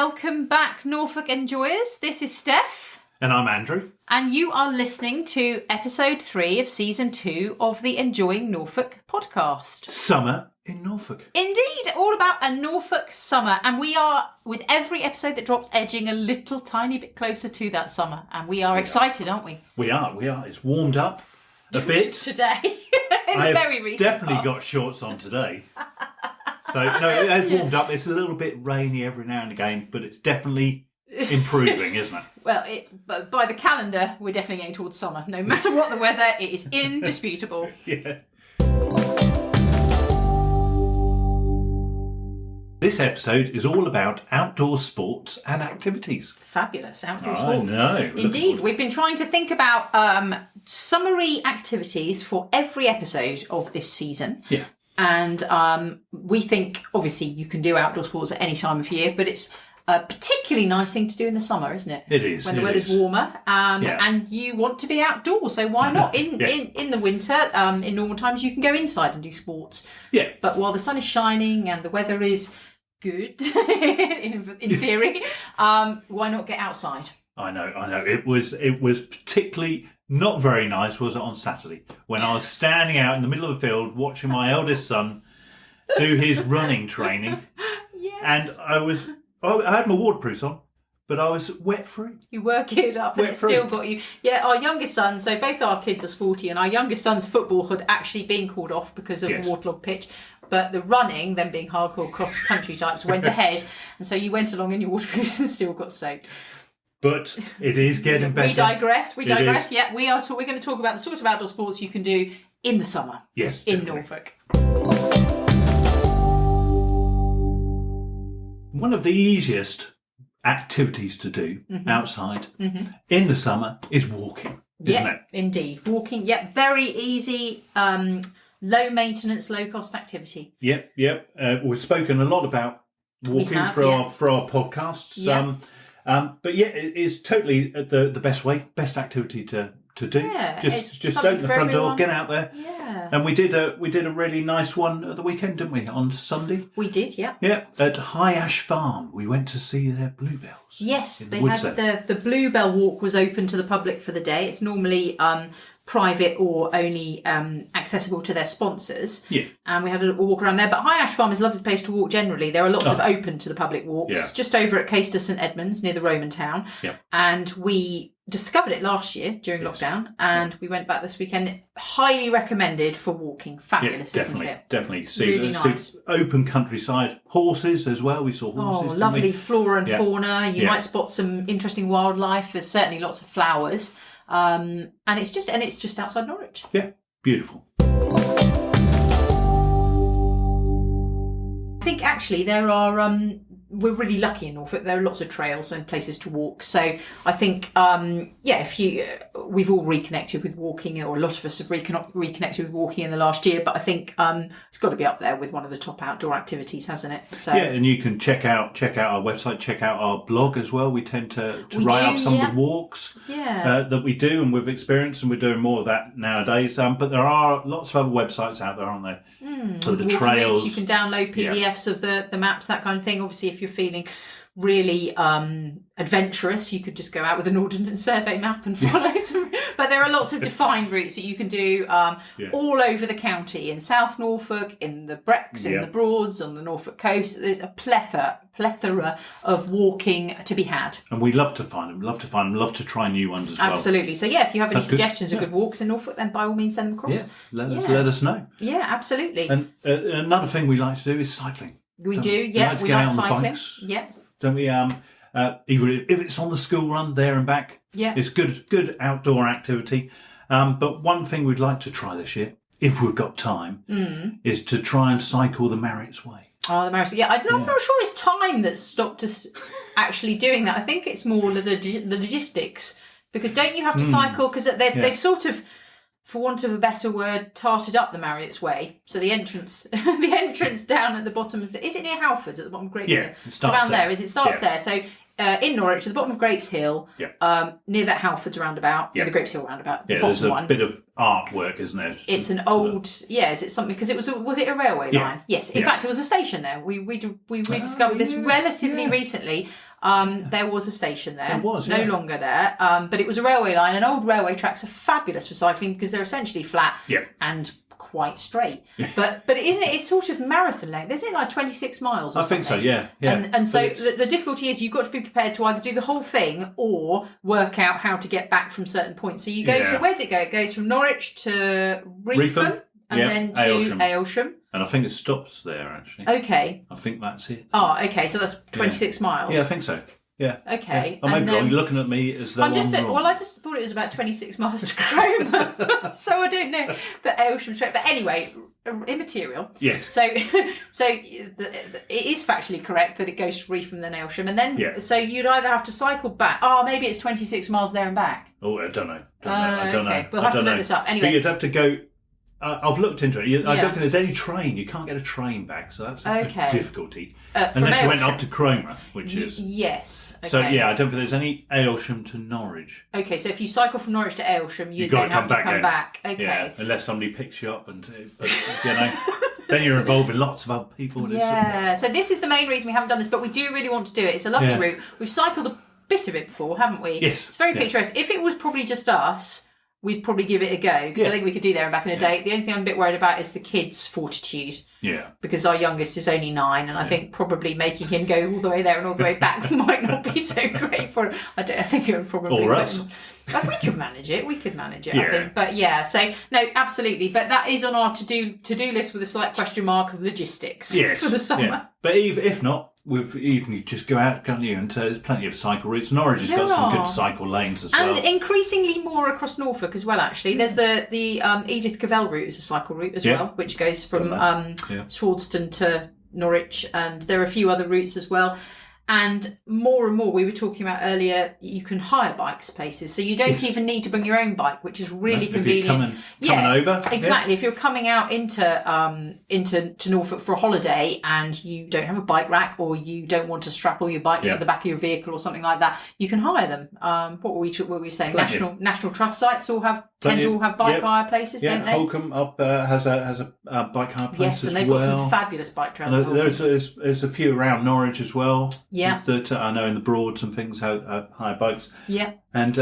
Welcome back, Norfolk enjoyers. This is Steph. And I'm Andrew. And you are listening to episode 3 of season 2 of the Enjoying Norfolk podcast. Summer in Norfolk. Indeed, all about a Norfolk summer. And we are, with every episode that drops, edging a little tiny bit closer to that summer. And we are excited, aren't we? We are. It's warmed up a bit. Today. In the very recent definitely past. got shorts on today. So, no, it has warmed up. It's a little bit rainy every now and again, but it's definitely improving, isn't it? Well, but by the calendar, we're definitely getting towards summer. No matter what the weather, it is indisputable. Yeah. This episode is all about outdoor sports and activities. Fabulous outdoor I sports. know. Indeed, we've been trying to think about summary activities for every episode of this season. Yeah. And we think, obviously, you can do outdoor sports at any time of year, but it's a particularly nice thing to do in the summer, isn't it? It is. When the weather's warmer and you want to be outdoors. So why not? In the winter, in normal times, you can go inside and do sports. Yeah. But while the sun is shining and the weather is good, in theory, why not get outside? I know. It was particularly not very nice, was it, on Saturday, when I was standing out in the middle of the field watching my eldest son do his running training. Yes. And I had my waterproofs on, but I was wet through. You were geared up and it still got you. Yeah, our youngest son, so both our kids are sporty, and our youngest son's football had actually been called off because of waterlogged pitch. But the running, them being hardcore cross-country types, went ahead. And so you went along in your waterproofs and still got soaked. But it is getting better. We digress. Yeah, we're going to talk about the sort of outdoor sports you can do in the summer. Yes, in definitely. Norfolk. One of the easiest activities to do outside in the summer is walking, isn't it? Indeed. Walking, very easy, low maintenance, low cost activity. Yep. We've spoken a lot about walking for our podcasts. Yeah. But it is totally the best activity to do. Yeah, just open the front door, get out there. Yeah. And we did a really nice one at the weekend, didn't we? On Sunday. We did, yeah. Yeah, at High Ash Farm, we went to see their bluebells. Yes, they had the Bluebell Walk was open to the public for the day. It's normally private or only accessible to their sponsors. Yeah. And we had a walk around there. But High Ash Farm is a lovely place to walk generally. There are lots of open to the public walks just over at Caister St Edmunds near the Roman town. Yeah. And we discovered it last year during lockdown, and we went back this weekend. Highly recommended for walking. Fabulous, isn't it? Definitely. Really nice. Open countryside. Horses as well. We saw horses. Oh, lovely flora and fauna. You Yeah. might spot some interesting wildlife. There's certainly lots of flowers. And it's just outside Norwich. Yeah, beautiful. I think actually there are we're really lucky in Norfolk. There are lots of trails and places to walk. So I think we've all reconnected with walking, or a lot of us have reconnected with walking in the last year. But I think it's got to be up there with one of the top outdoor activities, hasn't it? So yeah, and you can check out our website, check out our blog as well. We tend to write up some of the walks that we do and we've experienced, and we're doing more of that nowadays. But there are lots of other websites out there, aren't there? So the trails. You can download PDFs of the maps, that kind of thing. Obviously, if you're feeling really adventurous, you could just go out with an Ordnance Survey map and follow some. But there are lots of defined routes that you can do all over the county, in South Norfolk, in the Brecks, in the Broads, on the Norfolk coast. There's a plethora of walking to be had. And we love to find them, love to try new ones as well. Absolutely. So if you have any suggestions of good walks in Norfolk, then by all means send them across. Yeah, let us know. Yeah, absolutely. And another thing we like to do is cycling. We Don't do, we like to we get like out on the cycling. bikes? Yeah. Don't we? Even if it's on the school run, there and back. Yeah. It's good outdoor activity. But one thing we'd like to try this year, if we've got time, is to try and cycle the Marriott's Way. Oh, the Marriott's Way. Yeah, I'm not sure it's time that's stopped us actually doing that. I think it's more the logistics. Because don't you have to cycle? Because they've sort of, for want of a better word, tarted up the Marriott's Way. So the entrance down at the bottom of is it near Halfords at the bottom of Grapes Hill? Yeah, it starts around there. It starts there. So in Norwich, at the bottom of Grapes Hill, near that Halfords roundabout, the Grapes Hill roundabout, the bottom there's a one. bit of artwork, isn't there? It's an old, is it something, because was it a railway line? Yes, in fact it was a station there. We rediscovered this relatively recently. There was a station there. There was, no longer there. But it was a railway line, and old railway tracks are fabulous for cycling because they're essentially flat and quite straight. But isn't it? It's sort of marathon length. Isn't it like 26 miles? Or something? I think so. Yeah. And so the difficulty is you've got to be prepared to either do the whole thing or work out how to get back from certain points. So you go to, where does it go? It goes from Norwich to Reetham and then to Aylsham. And I think it stops there, actually. Okay. I think that's it. Oh, okay. So that's 26 miles. Yeah, I think so. Yeah. Okay. Yeah. I may be wrong. You're looking at me as though I'm wrong. Well, I just thought it was about 26 miles to Cromer. So I don't know the Aylsham straight. But anyway, immaterial. Yes. So it is factually correct that it goes to Reetham then Aylsham. And then, so you'd either have to cycle back. Oh, maybe it's 26 miles there and back. Oh, I don't know. I don't know. We'll have to look this up. Anyway. But you'd have to go... I've looked into it. I don't think there's any train. You can't get a train back, so that's a difficulty. Unless you went up to Cromer, which is... Yes. Okay. So, I don't think there's any Aylsham to Norwich. Okay, so if you cycle from Norwich to Aylsham, you then have to come back. Okay. Yeah, unless somebody picks you up and... then you're involved with lots of other people. Yeah, so this is the main reason we haven't done this, but we do really want to do it. It's a lovely route. We've cycled a bit of it before, haven't we? Yes. It's very picturesque. If it was probably just us... we'd probably give it a go because I think we could do there and back in a day. The only thing I'm a bit worried about is the kids' fortitude. Yeah. Because our youngest is only 9, and I think probably making him go all the way there and all the way back might not be so great for him. I think it would probably... Or us. We could manage it. I think. But so no, absolutely. But that is on our to-do list with a slight question mark of logistics for the summer. Yeah. But if not, you can just go out, can't you? And there's plenty of cycle routes. Norwich has got some good cycle lanes as well. And increasingly more across Norfolk as well, actually. There's the Edith Cavell route is a cycle route as well, which goes from Swardston to Norwich. And there are a few other routes as well. And more, we were talking about earlier, you can hire bikes places. So you don't even need to bring your own bike, which is really convenient. Coming over. Exactly. If you're coming out into Norfolk for a holiday and you don't have a bike rack or you don't want to strap all your bikes to the back of your vehicle or something like that, you can hire them. What were we saying? National Trust sites tend to all have bike hire places, don't they? Holcombe has a bike hire place as well. Yes, and they've got some fabulous bike trails. There's a few around Norwich as well. Yeah. That I know in the Broads and things hire bikes. Yeah. And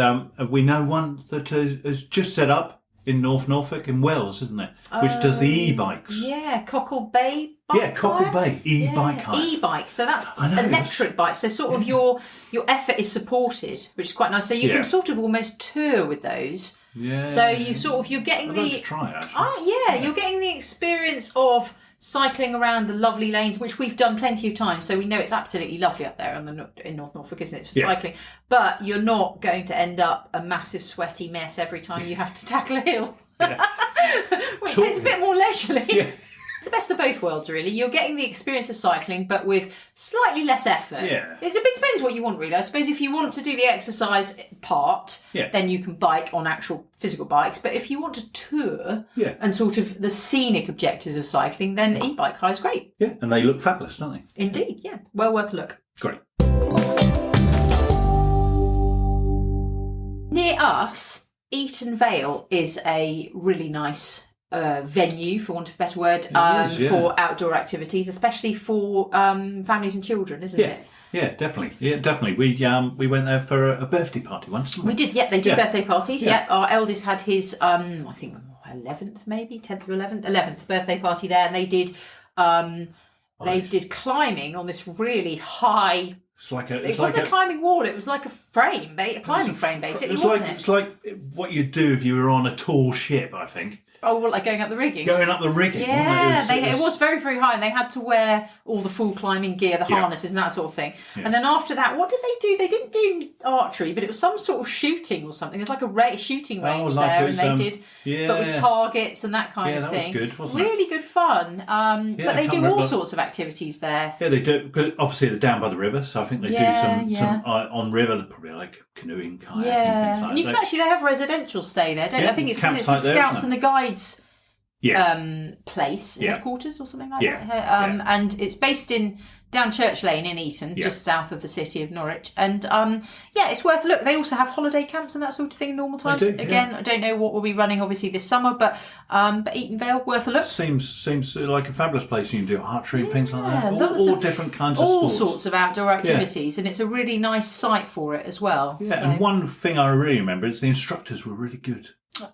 we know one that is just set up in Norfolk, in Wales, isn't it? Which does the e-bikes. Yeah, Cockle Bay bike Cockle Bay e-bike hires. E-bikes. So that's electric bikes. So sort of your effort is supported, which is quite nice. So you can sort of almost tour with those. Yeah. So you're getting I'd like to try it, actually. You're getting the experience of cycling around the lovely lanes, which we've done plenty of times, so we know it's absolutely lovely up there in North Norfolk, isn't it, for cycling? But you're not going to end up a massive sweaty mess every time you have to tackle a hill. Which is a bit more leisurely. It's the best of both worlds, really. You're getting the experience of cycling, but with slightly less effort. Yeah. It depends what you want, really. I suppose if you want to do the exercise part, then you can bike on actual physical bikes. But if you want to tour and sort of the scenic objectives of cycling, then e-bike hire is great. Yeah, and they look fabulous, don't they? Indeed, yeah. Well worth a look. Great. Near us, Eaton Vale is a really nice venue, for want of a better word, for outdoor activities, especially for families and children, isn't it? Yeah, definitely. Yeah, definitely. We went there for a birthday party once, didn't we? We did, they do birthday parties. Yeah. Our eldest had his, I think 11th maybe, 10th or 11th birthday party there, and they did climbing on this really high. It wasn't a climbing wall. It was like a frame, a climbing frame, basically, wasn't it? It's like what you'd do if you were on a tall ship, I think. Oh, well, like going up the rigging? Going up the rigging. Yeah, it was very, very high, and they had to wear all the full climbing gear, the harnesses and that sort of thing. Yeah. And then after that, what did they do? They didn't do archery, but it was some sort of shooting or something. There's like a shooting range there, and they did, but with targets and that kind of thing. Yeah, that was good, wasn't it? Really good fun. But they do all sorts of activities there. Yeah, they do. Obviously, they're down by the river, so I think they do some on river, probably like canoeing, kayaking, things like that. And you can actually, they have residential stay there, don't they? I think it's because it's the Scouts and the Guides place, headquarters or something like that. And it's based in down Church Lane in Eton, just south of the city of Norwich. And it's worth a look. They also have holiday camps and that sort of thing in normal times. They do, Again, I don't know what we'll be running obviously this summer, but Eton Vale, worth a look. Seems like a fabulous place. You can do archery and things like that. All different kinds of sports. All sorts of outdoor activities, and it's a really nice site for it as well. Yeah, and one thing I really remember is the instructors were really good.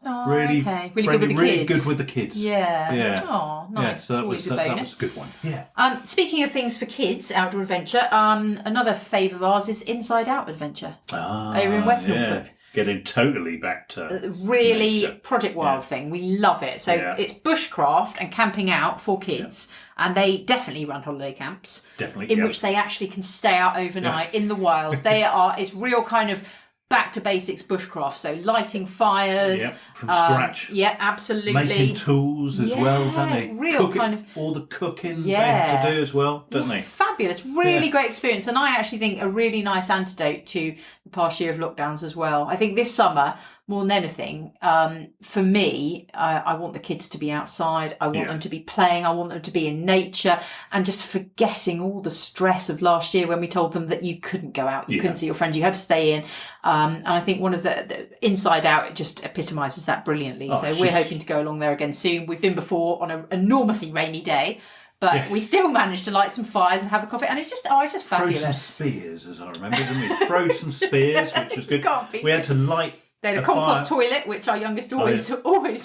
Oh, really okay. Really good with the really kids. good with the kids. Yeah. Oh, nice. Yeah, so always a bonus. That was a good one. Yeah. Speaking of things for kids, outdoor adventure, another favourite of ours is Inside Out Adventure over in West Norfolk. Getting totally back to really nature. Project Wild thing. We love it. So it's bushcraft and camping out for kids, and they definitely run holiday camps. Definitely, in which they actually can stay out overnight in the wilds. It's real kind of back to basics bushcraft, so lighting fires from scratch. Yeah, absolutely. Making tools as well, don't they? Real kind of all the cooking they have to do as well, don't they? Fabulous, really great experience, and I actually think a really nice antidote to the past year of lockdowns as well. I think this summer, more than anything, for me, I want the kids to be outside. I want them to be playing. I want them to be in nature and just forgetting all the stress of last year when we told them that you couldn't go out, you couldn't see your friends, you had to stay in. And I think one of the Inside Out, it just epitomises that brilliantly. So we're hoping to go along there again soon. We've been before on an enormously rainy day, but we still managed to light some fires and have a coffee, and it's just fabulous. Throwed some spears, as I remember, didn't we? Throwed some spears, which was good. We had to light. They had a compost toilet, which our youngest always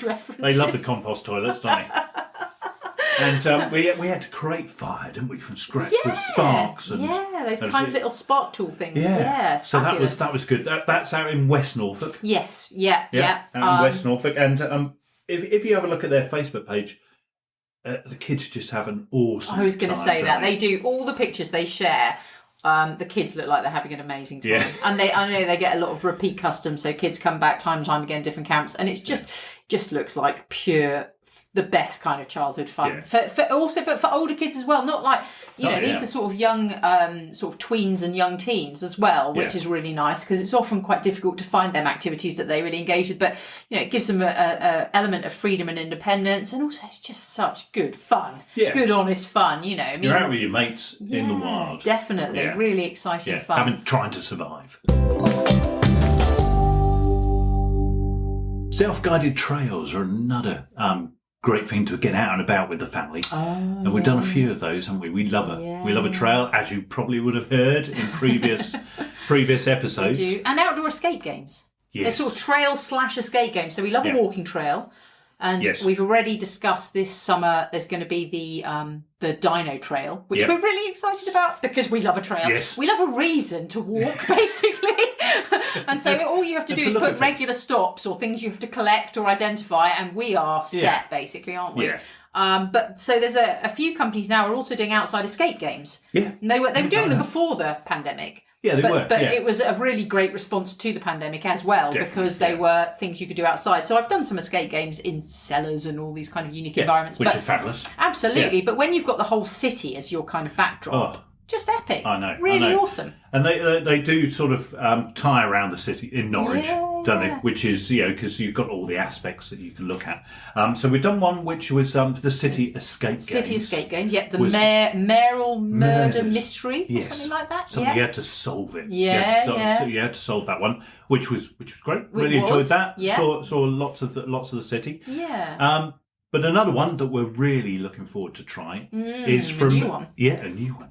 references. They love the compost toilets, don't they? And we had to create fire, didn't we, from scratch with sparks and those kind of little spark tool things. So that was good. That's out in West Norfolk. Yes, out in West Norfolk. And if you have a look at their Facebook page, the kids just have an awesome. I was going to say that they do all the pictures they share. The kids look like they're having an amazing time, and I know they get a lot of repeat customers. So kids come back time and time again, different camps, and it's just looks like pure. The best kind of childhood fun but for older kids as well. Not like these are sort of young, sort of tweens and young teens as well, which is really nice because it's often quite difficult to find them activities that they really engage with. But it gives them a element of freedom and independence, and also it's just such good fun, good honest fun. You're out with your mates in the wild, definitely, really exciting fun. Trying to survive. Self-guided trails are another great thing to get out and about with the family, and we've done a few of those, haven't we? We love a trail, as you probably would have heard in previous episodes. We do. And outdoor escape games. They're sort of trail/escape games. So we love a walking trail, and we've already discussed this summer. There's going to be the Dino Trail, which we're really excited about because we love a trail. We love a reason to walk, basically. And so all you have to do is put regular stops or things you have to collect or identify, and we are set, basically, aren't we? But so there's a few companies now are also doing outside escape games. And they were doing them before the pandemic. But it was a really great response to the pandemic as well, because they were things you could do outside. So I've done some escape games in cellars and all these kind of unique environments. Which are fabulous. Absolutely. But when you've got the whole city as your kind of backdrop, just epic. I know. Really awesome. And they do sort of tie around the city in Norwich, don't they? Which is, because you've got all the aspects that you can look at. So we've done one which was the City Escape Games. City Escape Games, the mayoral murder mystery, or something like that. So you had to solve it. So you had to solve that one, which was great. Really enjoyed that. Saw lots of the city. But another one that we're really looking forward to try is from... a new one. A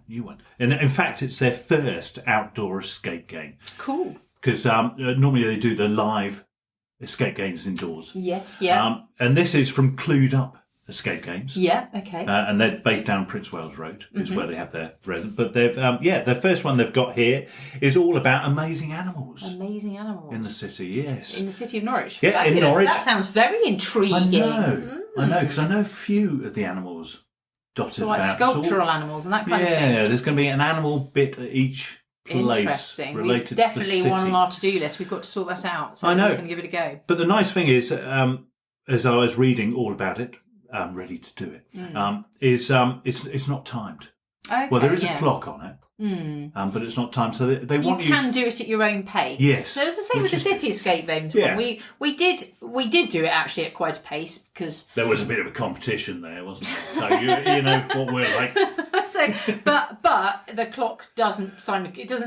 new one. And in fact, it's their first outdoor escape game. Cool. Because normally they do the live escape games indoors. And this is from Clued Up Escape Games. And they're based down Prince Wales Road, is where they have their residence. But they've, the first one they've got here is all about amazing animals. Amazing animals. In the city, yes. In the city of Norwich. Yeah, Fabulous. in Norwich. That sounds very intriguing. I know, because I know a few of the animals dotted like about. Sculptural animals and that kind of thing. Yeah, there's going to be an animal bit at each place. Interesting. Related Definitely to the one city. on our to-do list. We've got to sort that out. So I know. We're going to give it a go. But the nice thing is, as I was reading all about it, ready to do it, is it's not timed. Okay, well, there is a clock on it. but it's not time. So they want you. You can do it at your own pace. Yes. So it's the same with the city escape games. Yeah. We did do it actually at quite a pace because there was a bit of a competition there, wasn't there? So you know what we're like. So, but the clock doesn't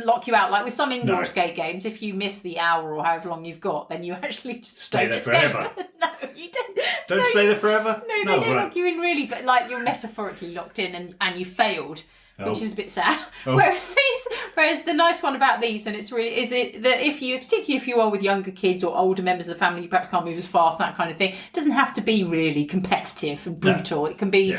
lock you out like with some indoor escape games. If you miss the hour or however long you've got, then you actually just stay there forever. No, you don't. Don't stay there forever. No, they don't lock you in really, but like you're metaphorically locked in and you failed. Which is a bit sad. Oh. Whereas the nice one about these, and it's really, is it that particularly if you are with younger kids or older members of the family, you perhaps can't move as fast, that kind of thing. It doesn't have to be really competitive and brutal. No. It can be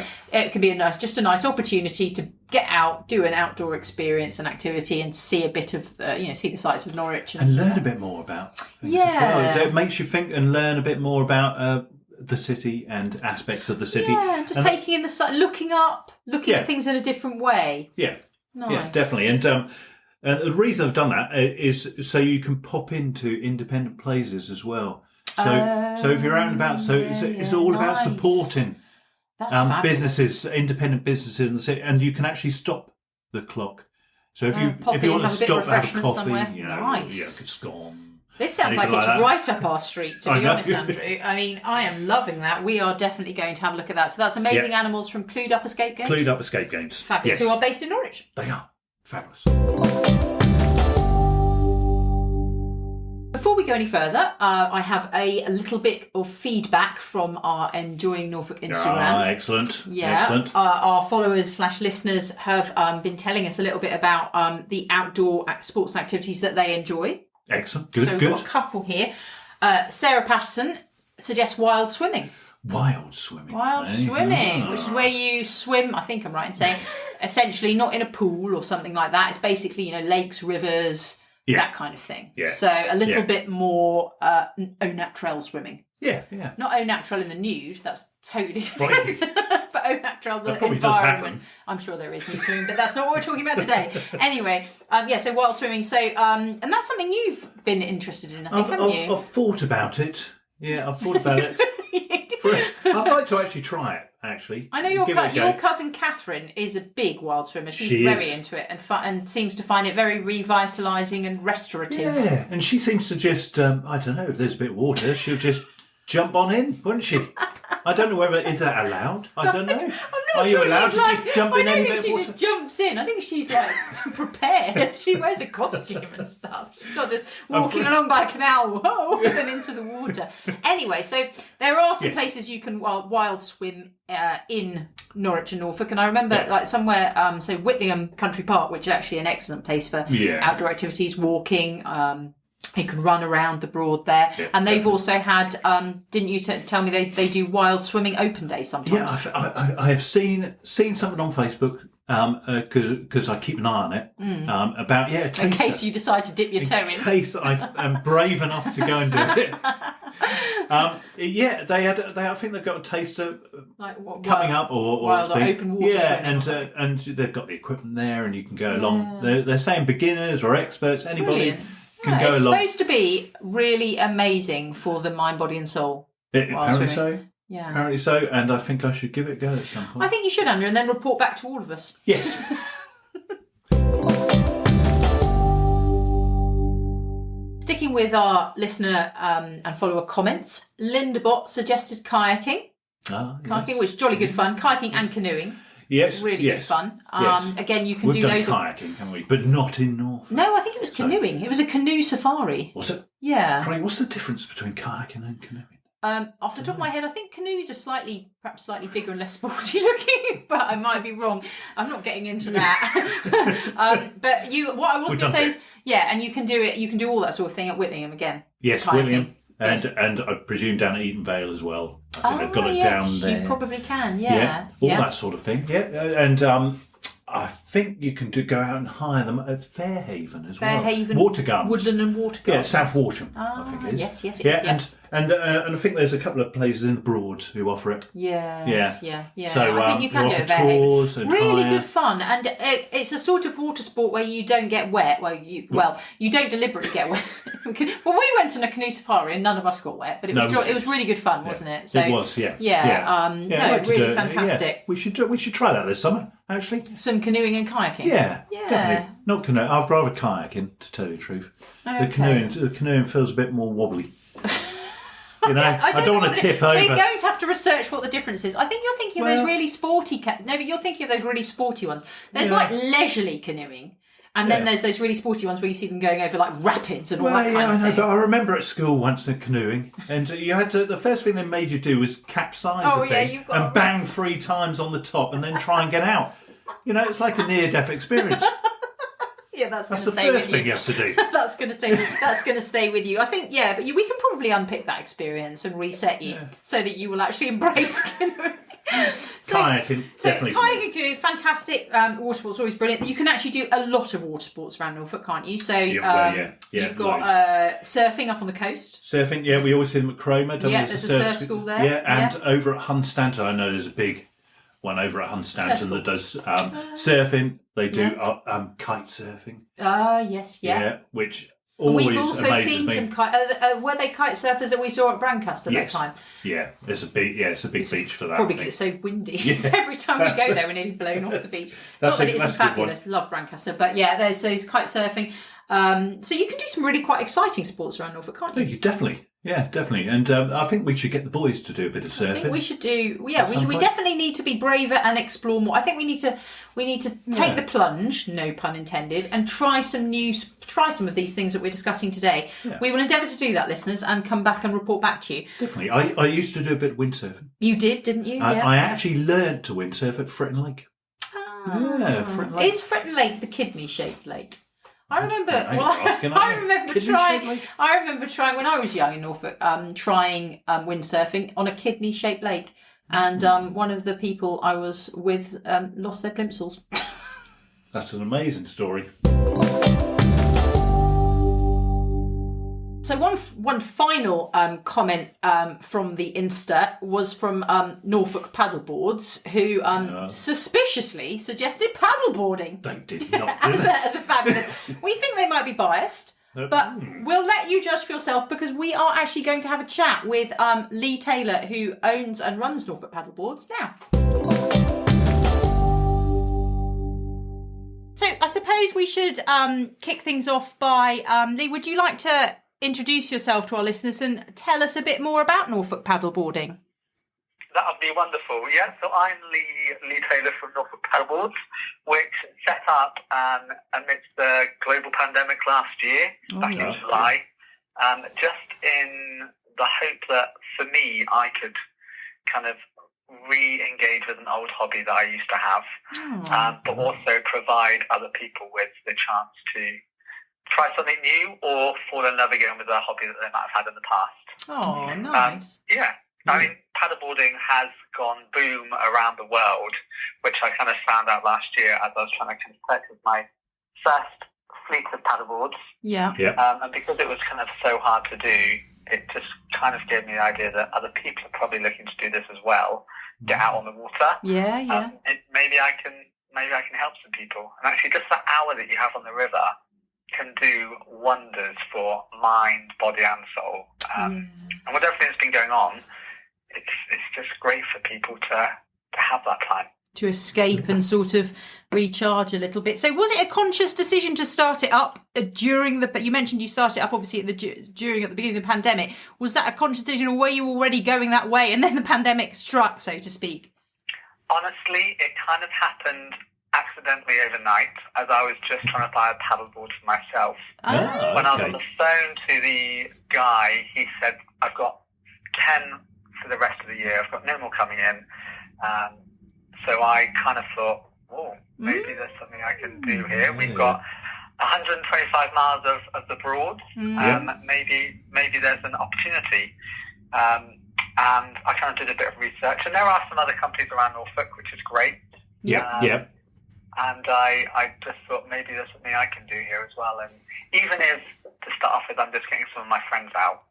a nice opportunity to get out, do an outdoor experience and activity, and see a bit of see the sights of Norwich and learn a bit more about things as well. It makes you think and learn a bit more about the city and aspects of the city. Yeah, just taking in the looking at things in a different way. Yeah, nice. Yeah, definitely. And the reason I've done that is so you can pop into independent places as well. So if you're out and about, it's all about supporting businesses, independent businesses in the city, and you can actually stop the clock. So if you want to stop, have a coffee, nice. It's gone. This sounds like it's right up our street, to be honest, Andrew. I mean, I am loving that. We are definitely going to have a look at that. So that's Amazing Animals from Clued Up Escape Games. Clued Up Escape Games. Fabulous. Who are based in Norwich. They are. Fabulous. Before we go any further, I have a little bit of feedback from our Enjoying Norfolk Instagram. Excellent. Yeah. Excellent. Our followers / listeners have been telling us a little bit about the outdoor sports and activities that they enjoy. Excellent. Good, so we've got a couple here. Sarah Patterson suggests wild swimming. Wild swimming. Which is where you swim, I think I'm right in saying, essentially not in a pool or something like that. It's basically, lakes, rivers, that kind of thing. Yeah. So a little bit more au naturel swimming. Yeah. Not au naturel in the nude, that's totally different. But au naturel, the environment. Does happen. I'm sure there is nude swimming, but that's not what we're talking about today. Anyway, so wild swimming. So, and that's something you've been interested in, I think, haven't you? I've thought about it. Yeah, I've thought about it. I'd like to actually try it, actually. I know your cousin Catherine is a big wild swimmer. She's very into it and seems to find it very revitalising and restorative. Yeah, and she seems to just, I don't know, if there's a bit of water, she'll just jump on in, wouldn't she? I don't know whether, is that allowed? I don't know. I'm not Are sure you allowed to just jump in any bit of water? I don't think she just jumps in. I think she's prepared. She wears a costume and stuff. She's not just walking along by a canal, and then into the water. Anyway, so there are some places you can wild swim in Norwich and Norfolk, and I remember somewhere, so Whitlingham Country Park, which is actually an excellent place for outdoor activities, walking. You can run around the Broad there. Yeah, and they've also had, didn't you tell me they do wild swimming open days sometimes? Yeah, I have seen something on Facebook, because I keep an eye on it, about, a taster. In case you decide to dip your toe in. In case I am brave enough to go and do it. I think they've got a taster coming up, or open water swimming. And they've got the equipment there, and you can go along. They're saying beginners or experts, anybody. Brilliant. It's supposed to be really amazing for the mind, body and soul. Apparently so. Yeah. Apparently so, and I think I should give it a go at some point. I think you should, Andrew, and then report back to all of us. Yes. Sticking with our listener and follower comments, Linda Bott suggested kayaking. Kayaking, which is jolly good fun. Kayaking and canoeing. Yes, really good fun. Again, you can We've do done those. Kayaking, haven't we? But not in Norfolk. No, I think it was canoeing. It was a canoe safari. Was it? Yeah. Craig, what's the difference between kayaking and canoeing? Off the top of my head, I think canoes are perhaps slightly bigger and less sporty looking, but I might be wrong. I'm not getting into that. But what I was going to say is, and you can do it. You can do all that sort of thing at Whitlingham again. Yes, kayaking. Whitlingham. And I presume down at Eaton Vale as well. I think they've got it down there. You probably can, that sort of thing. Yeah, and I think you can go out and hire them at Fairhaven as well. Fairhaven, Water Gardens. Woodland and Water Gardens. Yeah, South Walsham, I think it is. Yes. Yeah, And I think there's a couple of places in the Broads who offer it. Yes, yeah. So I think you can do offer it. Tours and really hire. Good fun, and it's a sort of water sport where you don't get wet. You don't deliberately get wet. Well, we went on a canoe safari and none of us got wet, but it was really good fun, wasn't it? So, it was, yeah. Really fantastic. Yeah. We should try that this summer, actually. Some canoeing and kayaking. Yeah, definitely. Not canoe. I'd rather kayaking, to tell you the truth. Okay. The canoeing feels a bit more wobbly. You know, I don't want to tip over. We're going to have to research what the difference is. I think you're thinking of those really sporty. No, but you're thinking of those really sporty ones. There's like leisurely canoeing, and then there's those really sporty ones where you see them going over like rapids and all that kind of thing. But I remember at school once the canoeing, and you had to. The first thing they made you do was capsize the thing and bang 3 times on the top, and then try and get out. You know, it's like a near-death experience. Yeah, that's the first thing you have to do. That's going to stay with you. I think, but we can probably unpick that experience and reset you so that you will actually embrace canoeing. Kayaking, definitely. Kayaking, fantastic. Water sports always brilliant. You can actually do a lot of water sports around Norfolk, can't you? So you've got surfing up on the coast. Surfing, we always see them at Cromer. There's a surf school there. Yeah, and over at Hunstanton, I know there's a big one over at Hunstanton that does surfing. They do kite surfing. Yes, yeah. Which always we've also amazes seen me. some kite. Were they kite surfers that we saw at Brancaster that time? Yeah, it's a big beach for that. Probably because it's so windy. Every time we go there, we're nearly blown off the beach. Not that it isn't fabulous. Love Brancaster, but there's kite surfing. So you can do some really quite exciting sports around Norfolk, can't you? You definitely. Yeah, definitely. And I think we should get the boys to do a bit of surfing. I think we should do. We definitely need to be braver and explore more. I think we need to take the plunge, no pun intended, and try some of these things that we're discussing today. Yeah. We will endeavour to do that, listeners, and come back and report back to you. Definitely. I used to do a bit of windsurfing. You did, didn't you? I actually learned to windsurf at Fritton Lake. Yeah, Fritton Lake. Is Fritton Lake the kidney-shaped lake? I remember trying when I was young in Norfolk, trying windsurfing on a kidney-shaped lake, and one of the people I was with lost their plimsolls. That's an amazing story. So one final comment from the Insta was from Norfolk Paddleboards, who suspiciously suggested paddleboarding. They did not do as a fabulous. We think they might be biased, but we'll let you judge for yourself, because we are actually going to have a chat with Lee Taylor, who owns and runs Norfolk Paddleboards now. So I suppose we should kick things off by Lee. Would you like to introduce yourself to our listeners and tell us a bit more about Norfolk Paddleboarding? That would be wonderful. Yeah, so I'm Lee Taylor from Norfolk Paddleboards, which set up amidst the global pandemic last year, back in July, just in the hope that, for me, I could kind of re-engage with an old hobby that I used to have, but also provide other people with the chance to try something new or fall in love again with a hobby that they might have had in the past. Oh, nice. I mean, paddleboarding has gone boom around the world, which I kind of found out last year as I was trying to purchase my first fleet of paddleboards. Yeah. And because it was kind of so hard to do, it just kind of gave me the idea that other people are probably looking to do this as well. Get out on the water. Yeah. Maybe I can help some people. And actually, just that hour that you have on the river can do wonders for mind, body, and soul. And with everything that's been going on, it's just great for people to have that time to escape and sort of recharge a little bit. So, was it a conscious decision to start it up during the? You mentioned you started it up obviously at the beginning of the pandemic. Was that a conscious decision, or were you already going that way and then the pandemic struck, so to speak? Honestly, it kind of happened accidentally overnight, as I was just trying to buy a paddleboard for myself. When I was on the phone to the guy, he said, "I've got 10 for the rest of the year. I've got no more coming in." So I kind of thought, maybe there's something I can do here. We've got 125 miles of the Broad. Maybe there's an opportunity. And I kind of did a bit of research. And there are some other companies around Norfolk, which is great. And I just thought maybe there's something I can do here as well. And even if, to start off with, I'm just getting some of my friends out,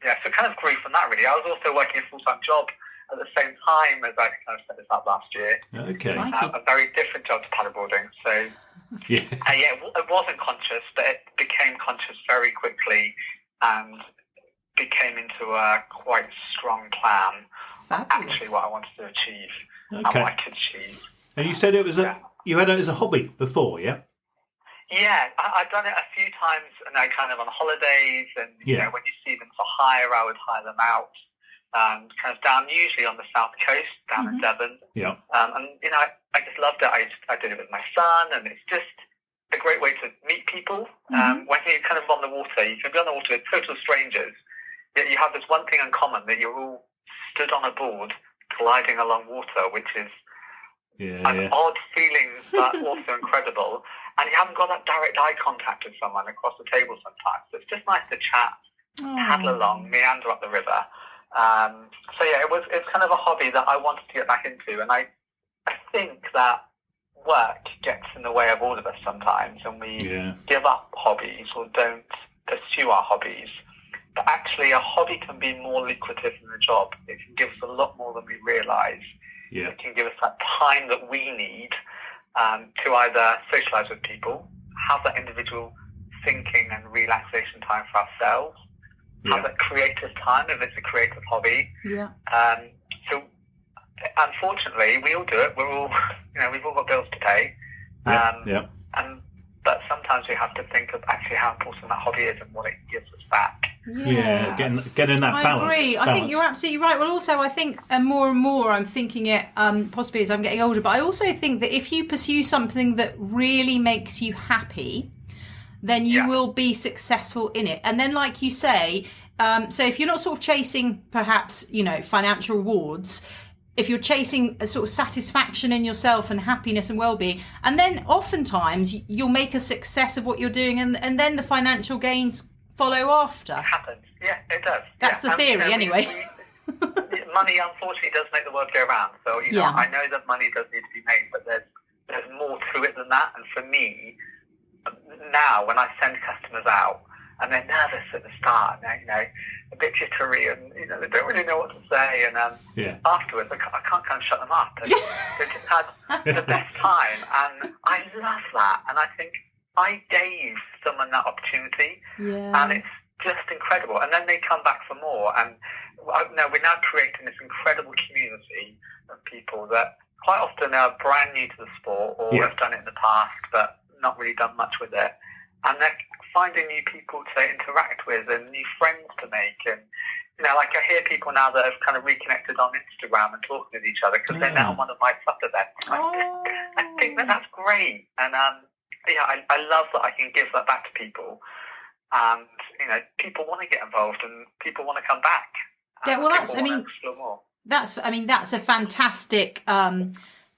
Yeah, so kind of grew from that, really. I was also working a full-time job at the same time as I kind of set this up last year. Okay. A very different job to paddleboarding. So, yeah, it wasn't conscious, but it became conscious very quickly and became into a quite strong plan. Fabulous. Actually, what I wanted to achieve and Okay. what I could achieve. And you said it was you had it as a hobby before, yeah? Yeah, I've done it a few times, and I kind of on holidays, and you know, when you see them for hire, I would hire them out, kind of down usually on the south coast, down in Devon. Yeah. And you know, I just loved it. I did it with my son, and it's just a great way to meet people. When you're kind of on the water, you can be on the water with total strangers, yet you have this one thing in common, that you're all stood on a board gliding along water, which is an odd feeling, but also incredible. And you haven't got that direct eye contact with someone across the table sometimes. So it's just nice to chat, paddle along, meander up the river. So yeah, it's kind of a hobby that I wanted to get back into, and I think that work gets in the way of all of us sometimes, and we give up hobbies or don't pursue our hobbies. But actually, a hobby can be more lucrative than a job. It can give us a lot more than we realise. Yeah. It can give us that time that we need to either socialise with people, have that individual thinking and relaxation time for ourselves, have that creative time if it's a creative hobby. Yeah. So, unfortunately, we all do it. We're all, we've all got bills to pay. But sometimes we have to think of actually how important that hobby is and what it gives us back. Yeah, getting that balance. I agree. I think you're absolutely right. Well, also, I think more and more I'm thinking it, possibly as I'm getting older, but I also think that if you pursue something that really makes you happy, then you will be successful in it. And then, like you say, so if you're not sort of chasing perhaps, financial rewards, if you're chasing a sort of satisfaction in yourself and happiness and well-being, and then oftentimes you'll make a success of what you're doing, and then the financial gains follow after. It happens. Yeah, it does. That's the theory, anyway. Money, unfortunately, does make the world go round. So, I know that money does need to be made, but there's more to it than that. And for me, now, when I send customers out, and they're nervous at the start, a bit jittery, and they don't really know what to say. And afterwards, I can't kind of shut them up. And they've just had the best time, and I love that. And I think I gave someone that opportunity, and it's just incredible. And then they come back for more. And we're now creating this incredible community of people that quite often are brand new to the sport, or have done it in the past, but not really done much with it. And they're finding new people to interact with and new friends to make. And, I hear people now that have kind of reconnected on Instagram and talking with each other because they're now one of my SUP events. I think that's great. And, I love that I can give that back to people. And, people want to get involved and people want to come back. Explore more. That's a fantastic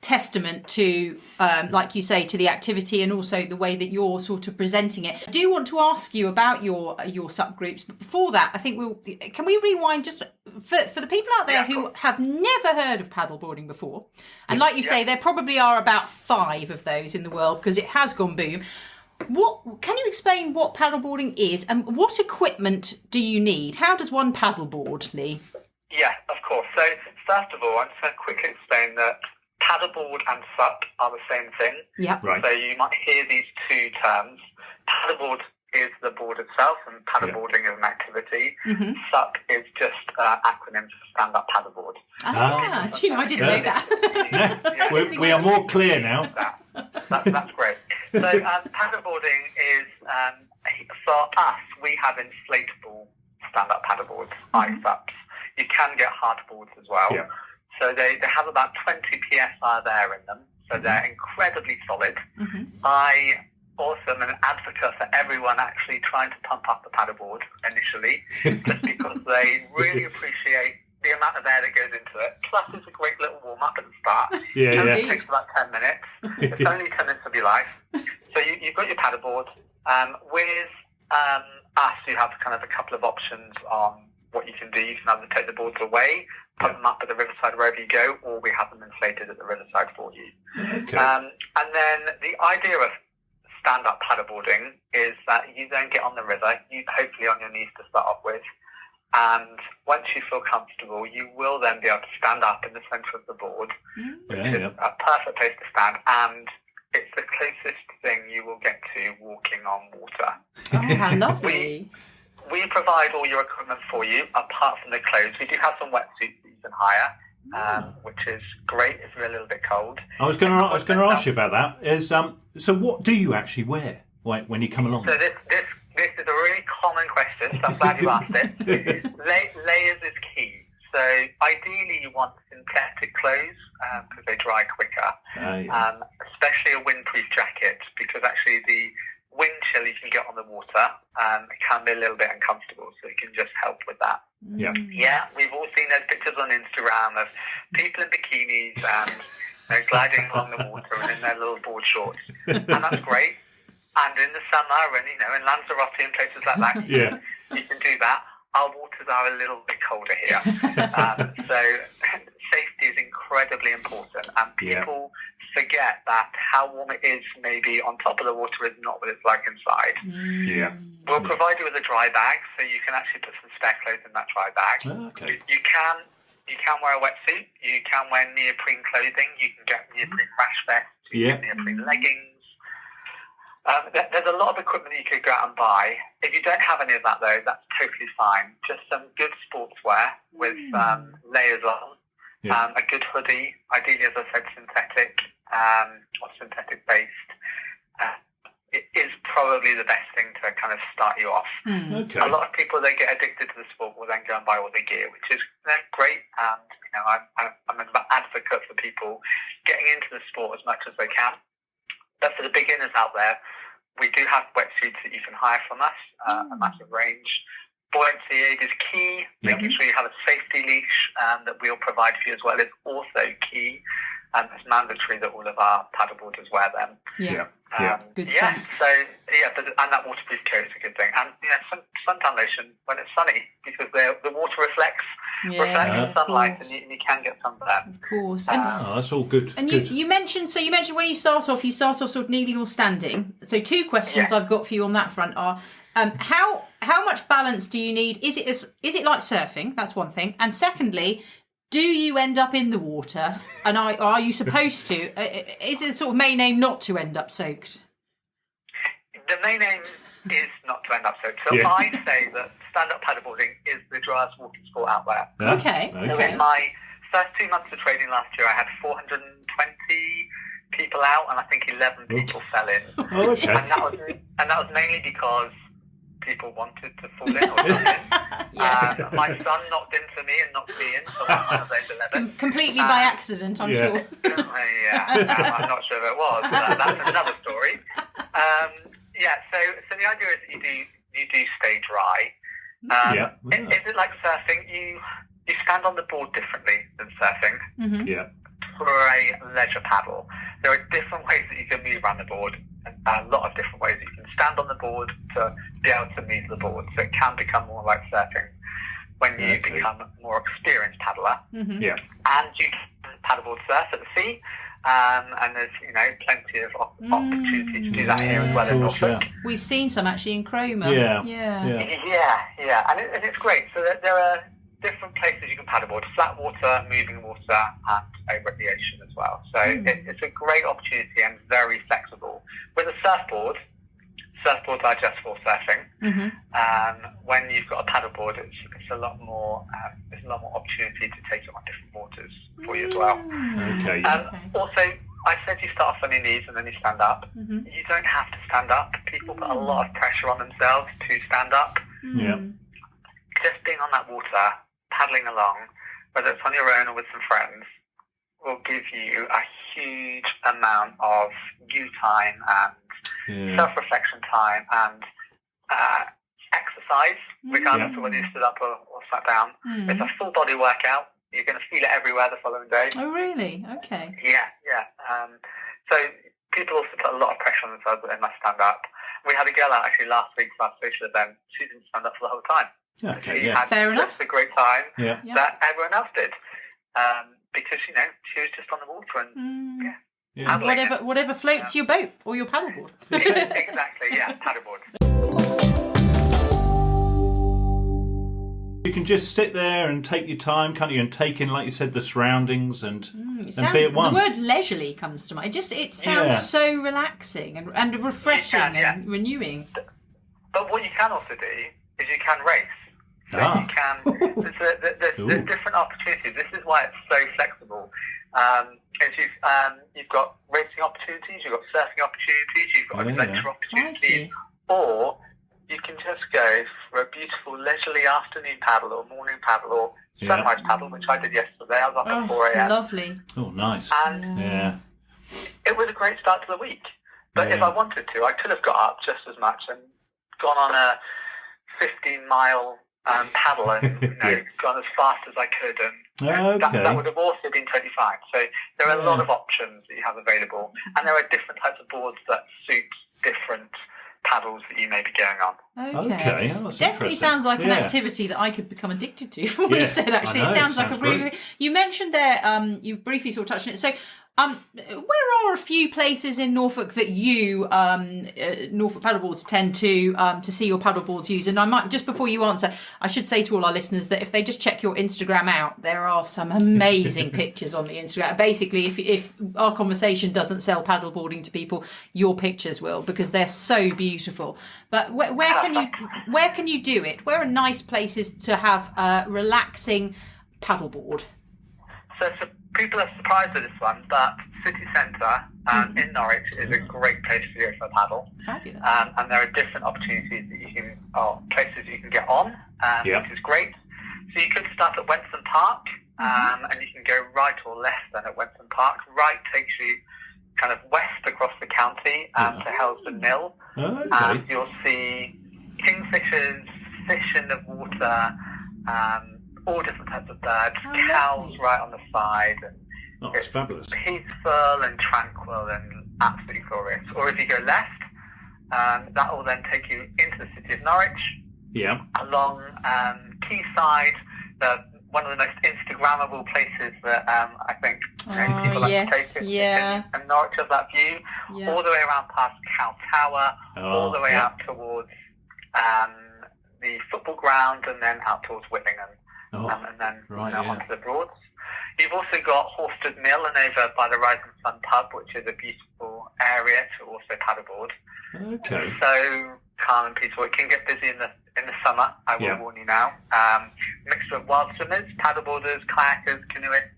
testament to, like you say, to the activity and also the way that you're sort of presenting it. I do want to ask you about your subgroups, but before that, I think can we rewind just for the people out there who have never heard of paddleboarding before, and like you say, there probably are about 5 of those in the world because it has gone boom. Can you explain what paddleboarding is and what equipment do you need? How does one paddleboard, Lee? Yeah, of course. So first of all, I'm just going to quickly explain that paddleboard and SUP are the same thing. Yeah. Right. So you might hear these two terms. Paddleboard is the board itself, and paddleboarding is an activity. SUP is just acronyms for stand-up paddleboard. I didn't know that. We are more clear now. That's great. So paddleboarding is, for us, we have inflatable stand-up paddleboards, iSUPs. You can get hard boards as well. Yeah. So they have about 20 PSI there in them. So they're incredibly solid. I also am an advocate for everyone actually trying to pump up the paddleboard initially, just because they really appreciate the amount of air that goes into it. Plus, it's a great little warm-up at the start. It takes about 10 minutes. It's only 10 minutes of your life. So you've got your paddleboard. With us, you have kind of a couple of options on what you can do. You can either take the boards away, put them up at the riverside wherever you go, or we have them inflated at the riverside for you. Okay. And then the idea of stand-up paddleboarding is that you then get on the river, hopefully on your knees to start off with, And once you feel comfortable, you will then be able to stand up in the centre of the board, which is a perfect place to stand, and it's the closest thing you will get to walking on water. Oh, how lovely. We provide all your equipment for you, apart from the clothes. We do have some wetsuits that you can hire, which is great if you're a little bit cold. I was going to ask you about that. Is so what do you actually wear when you come along? So this is a really common question, so I'm glad you asked it. Layers is key. So ideally you want synthetic clothes because they dry quicker, especially a windproof jacket, because actually the wind chill you can get on the water can be a little bit uncomfortable, so it can just help with that. Yeah, we've all seen those pictures on Instagram of people in bikinis and gliding along the water and in their little board shorts, and that's great. And in the summer, and in Lanzarote and places like that, you can do that. Our waters are a little bit colder here, so safety is incredibly important, and people forget that how warm it is maybe on top of the water is not what it's like inside. We'll provide you with a dry bag, so you can actually put some spare clothes in that dry bag. Okay. You can wear a wetsuit, you can wear neoprene clothing, you can get neoprene rash vests, you can get neoprene leggings. There's a lot of equipment you could go out and buy. If you don't have any of that, though, that's totally fine. Just some good sportswear with layers on, a good hoodie, ideally, as I said, synthetic or synthetic-based. It is probably the best thing to kind of start you off. Okay. A lot of people, they get addicted to the sport, will then go and buy all the gear, which is great. I'm an advocate for people getting into the sport as much as they can. But for the beginners out there, we do have wetsuits that you can hire from us, a massive range. Buoyancy aid is key. Making sure you have a safety leash that we'll provide for you as well is also key. It's mandatory that all of our paddle boarders wear them. Good sense. And that waterproof coat is a good thing. And suntan lotion when it's sunny, because the water reflects the sunlight, and you can get sunburn. Of course. That's all good. And you mentioned when you start off sort of kneeling or standing. So 2 questions I've got for you on that front are how much balance do you need? Is it like surfing? That's one thing. And secondly, do you end up in the water? And are you supposed to? Is it sort of main aim not to end up soaked? The main aim is not to end up soaked. So I say that stand-up paddleboarding is the driest water sport out there. Okay. So in my first 2 months of training last year, I had 420 people out, and I think 11 people fell in. Okay. And that was mainly because people wanted to fall in or jump in. My son knocked into me and knocked me in, so I was age 11. Completely by accident, I'm sure. I'm not sure if it was, but that's another story. So the idea is that you do stay dry. Is it like surfing? You stand on the board differently than surfing. For a leisure paddle, there are different ways that you can move around the board, and a lot of different ways that you can stand on the board to be able to move the board, so it can become more like surfing when you become a more experienced paddler. And you can paddleboard surf at the sea, and there's plenty of opportunity to do that here as well in Norfolk. We've seen some actually in Cromer. And it's great. So there are different places you can paddleboard: flat water, moving water, and over the ocean as well. So it's a great opportunity and very flexible. With a surfboard, surfboards are just for surfing. When you've got a paddleboard, it's a lot more. There's a lot more opportunity to take it on different waters for you as well. Also, I said you start off on your knees and then you stand up. You don't have to stand up. People put a lot of pressure on themselves to stand up. Just being on that water, paddling along, whether it's on your own or with some friends, will give you a huge amount of you time and self-reflection time and exercise, regardless of whether you stood up or sat down. It's a full body workout. You're going to feel it everywhere the following day. Oh, really? Okay. So people also put a lot of pressure on themselves, but they must stand up. We had a girl out actually last week for our social event. She didn't stand up for the whole time. She had just a great time that everyone else did, because she was just on the water and whatever floats your boat or your paddleboard. Exactly, paddleboard. you can just sit there and take your time, can't you? And take in, like you said, the surroundings and be at one. The word leisurely comes to mind. It sounds so relaxing and refreshing and renewing. But what you can also do is you can race. So you can. There's different opportunities. This is why it's so flexible. You've got racing opportunities, you've got surfing opportunities, you've got adventure opportunities, or you can just go for a beautiful leisurely afternoon paddle or morning paddle or sunrise paddle, which I did yesterday. I was up at 4 a.m. Lovely. Oh, nice. And it was a great start to the week. But if I wanted to, I could have got up just as much and gone on a 15-mile paddle and gone as fast as I could, and that would have also been totally fine. So there are a lot of options that you have available, and there are different types of boards that suit different paddles that you may be going on. Okay. Oh, definitely sounds like an activity that I could become addicted to. From what you've said, actually, it sounds like a really. You mentioned there, you briefly sort of touched on it. So. Where are a few places in Norfolk that you Norfolk paddleboards tend to see your paddleboards used? And I might, just before you answer, I should say to all our listeners that if they just check your Instagram out, there are some amazing pictures on the Instagram. Basically, if our conversation doesn't sell paddleboarding to people, your pictures will, because they're so beautiful. But where can you do it? Where are nice places to have a relaxing paddleboard? So people are surprised at this one, but city centre in Norwich is a great place to go for a paddle. Fabulous. And there are different opportunities that places you can get on, which is great. So you could start at Wenston Park, and you can go right or left then at Wenston Park. Right takes you kind of west across the county to Helsden Mill. You'll see kingfishers, fish in the water, all different types of birds, cows right on the side. And it's fabulous. Peaceful and tranquil and absolutely glorious. Or if you go left, that will then take you into the city of Norwich. Yeah. Along Quayside, one of the most Instagrammable places that I think people like to take it. And Norwich has that view. All the way around past Cow Tower, all the way out towards the football ground, and then out towards Whittingham. And then onto the Broads. You've also got Horsted Mill and over by the Rising Sun pub, which is a beautiful area to also paddleboard. Okay. So calm and peaceful. It can get busy in the summer, I will warn you now. Mixture of wild swimmers, paddleboarders, kayakers, canoeists.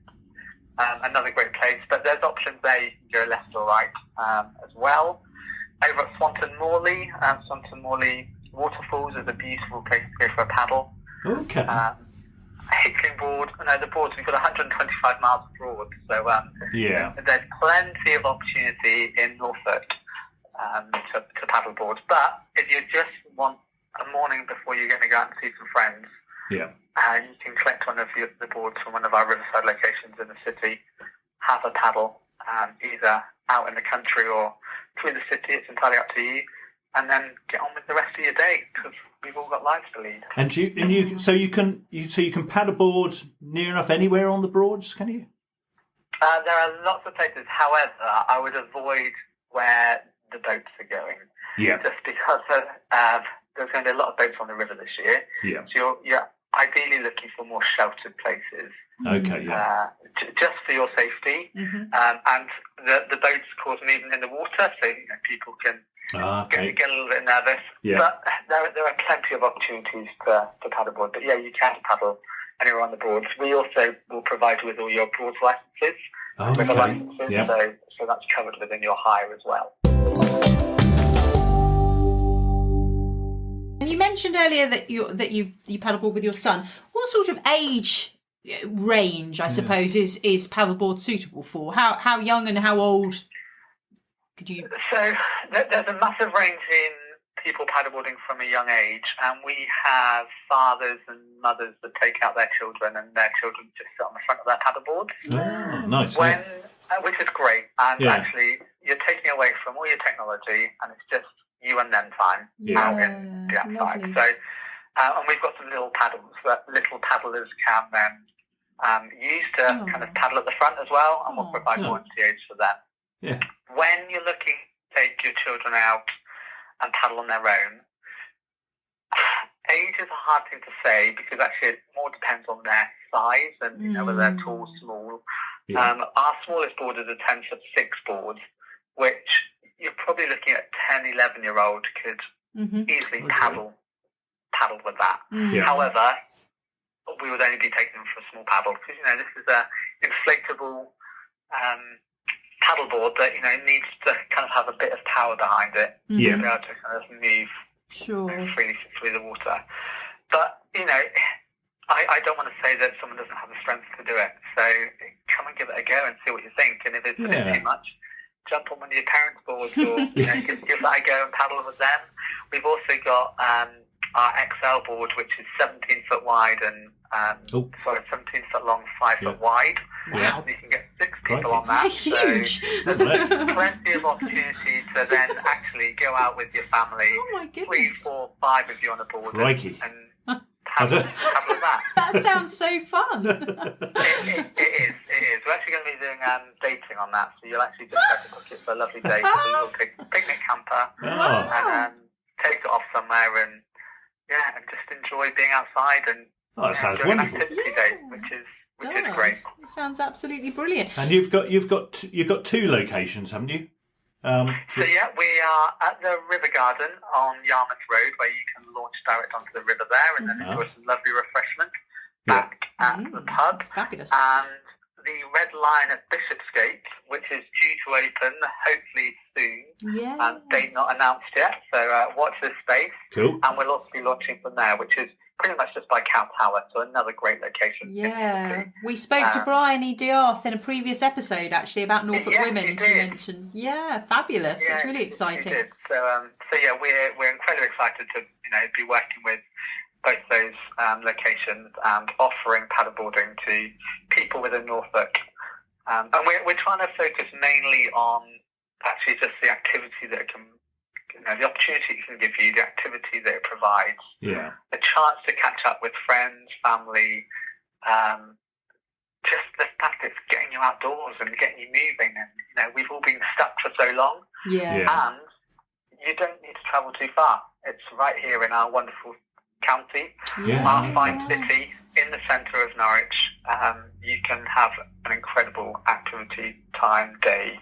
Another great place. But there's options there. You can go left or right as well. Over at Swanton Morley Waterfalls is a beautiful place to go for a paddle. Okay. Hickling Broad, the Broads, we've got 125 miles of Broad, so there's plenty of opportunity in Norfolk to paddleboard. But if you just want a morning before you're going to go out and see some friends, you can collect one of the boards from one of our riverside locations in the city, have a paddle, either out in the country or through the city. It's entirely up to you, and then get on with the rest of your day, because we've all got lives to lead. And you can paddleboard near enough anywhere on the Broads, can you? There are lots of places. However, I would avoid where the boats are going. Yeah. Just because there's going to be a lot of boats on the river this year. Yeah. So you're ideally looking for more sheltered places. Okay. Yeah. Just for your safety. Mm-hmm. And the boats cause movement in the water, so people can. Get a little bit nervous, but there are plenty of opportunities to paddleboard. But you can paddle anywhere on the Broads. We also will provide you with all your Broads licences, so that's covered within your hire as well. And you mentioned earlier that you paddleboard with your son. What sort of age range, I suppose, is paddleboard suitable for? How young and how old? So there's a massive range in people paddleboarding from a young age, and we have fathers and mothers that take out their children, and their children just sit on the front of their paddleboards. Oh, nice. Which is great, and actually you're taking away from all your technology, and it's just you and them time out in the outside. So, and we've got some little paddles that little paddlers can then use to kind of paddle at the front as well, and we'll provide warranty aids for that. Yeah. When you're looking to take your children out and paddle on their own, age is a hard thing to say because actually it more depends on their size and whether they're tall, small. Yeah. Our smallest board is a 10'6" board, which you're probably looking at 10, 11-year-old could easily paddle with that. Yeah. However, we would only be taking them for a small paddle because this is a inflatable paddleboard that needs to kind of have a bit of power behind it to be able to kind of move freely through the water. But I don't want to say that someone doesn't have the strength to do it. So come and give it a go and see what you think. And if it's a bit too much, jump on one of your parents' boards or give that a go and paddle with them. We've also got our XL board, which is 17 foot wide and 17 foot long, 5 foot wide. Wow. You can get 6 people on that. Huge. So there's plenty of opportunity to then actually go out with your family. Oh my goodness. 3, 4, 5 of you on a board and paddle with that. That sounds so fun. It is. We're actually going to be doing dating on that, so you'll actually just have to book it for a lovely day. A little picnic camper and take it off somewhere and just enjoy being outside and that sounds doing wonderful. An activity day, which is great. It sounds absolutely brilliant. And you've got 2 locations, haven't you? So we are at the River Garden on Yarmouth Road, where you can launch direct onto the river there, and then enjoy some lovely refreshment back at the pub. Fabulous. And the Red Lion at Bishopsgate, which is due to open hopefully soon. Yeah. Date not announced yet, so watch this space. Cool. And we'll also be launching from there, which is pretty much just by Cow Tower, so another great location. Yeah, we spoke to Brian E. Diarth in a previous episode actually about Norfolk women. You mentioned, fabulous. Yeah, it's really exciting. So we're incredibly excited to be working with both those locations and offering paddleboarding to people within Norfolk. And we're trying to focus mainly on actually just the activity that it can. The opportunity it can give you, the activity that it provides, the chance to catch up with friends, family, just the fact that it's getting you outdoors and getting you moving. And we've all been stuck for so long, and you don't need to travel too far. It's right here in our wonderful county, our fine city in the centre of Norwich. You can have an incredible activity time day.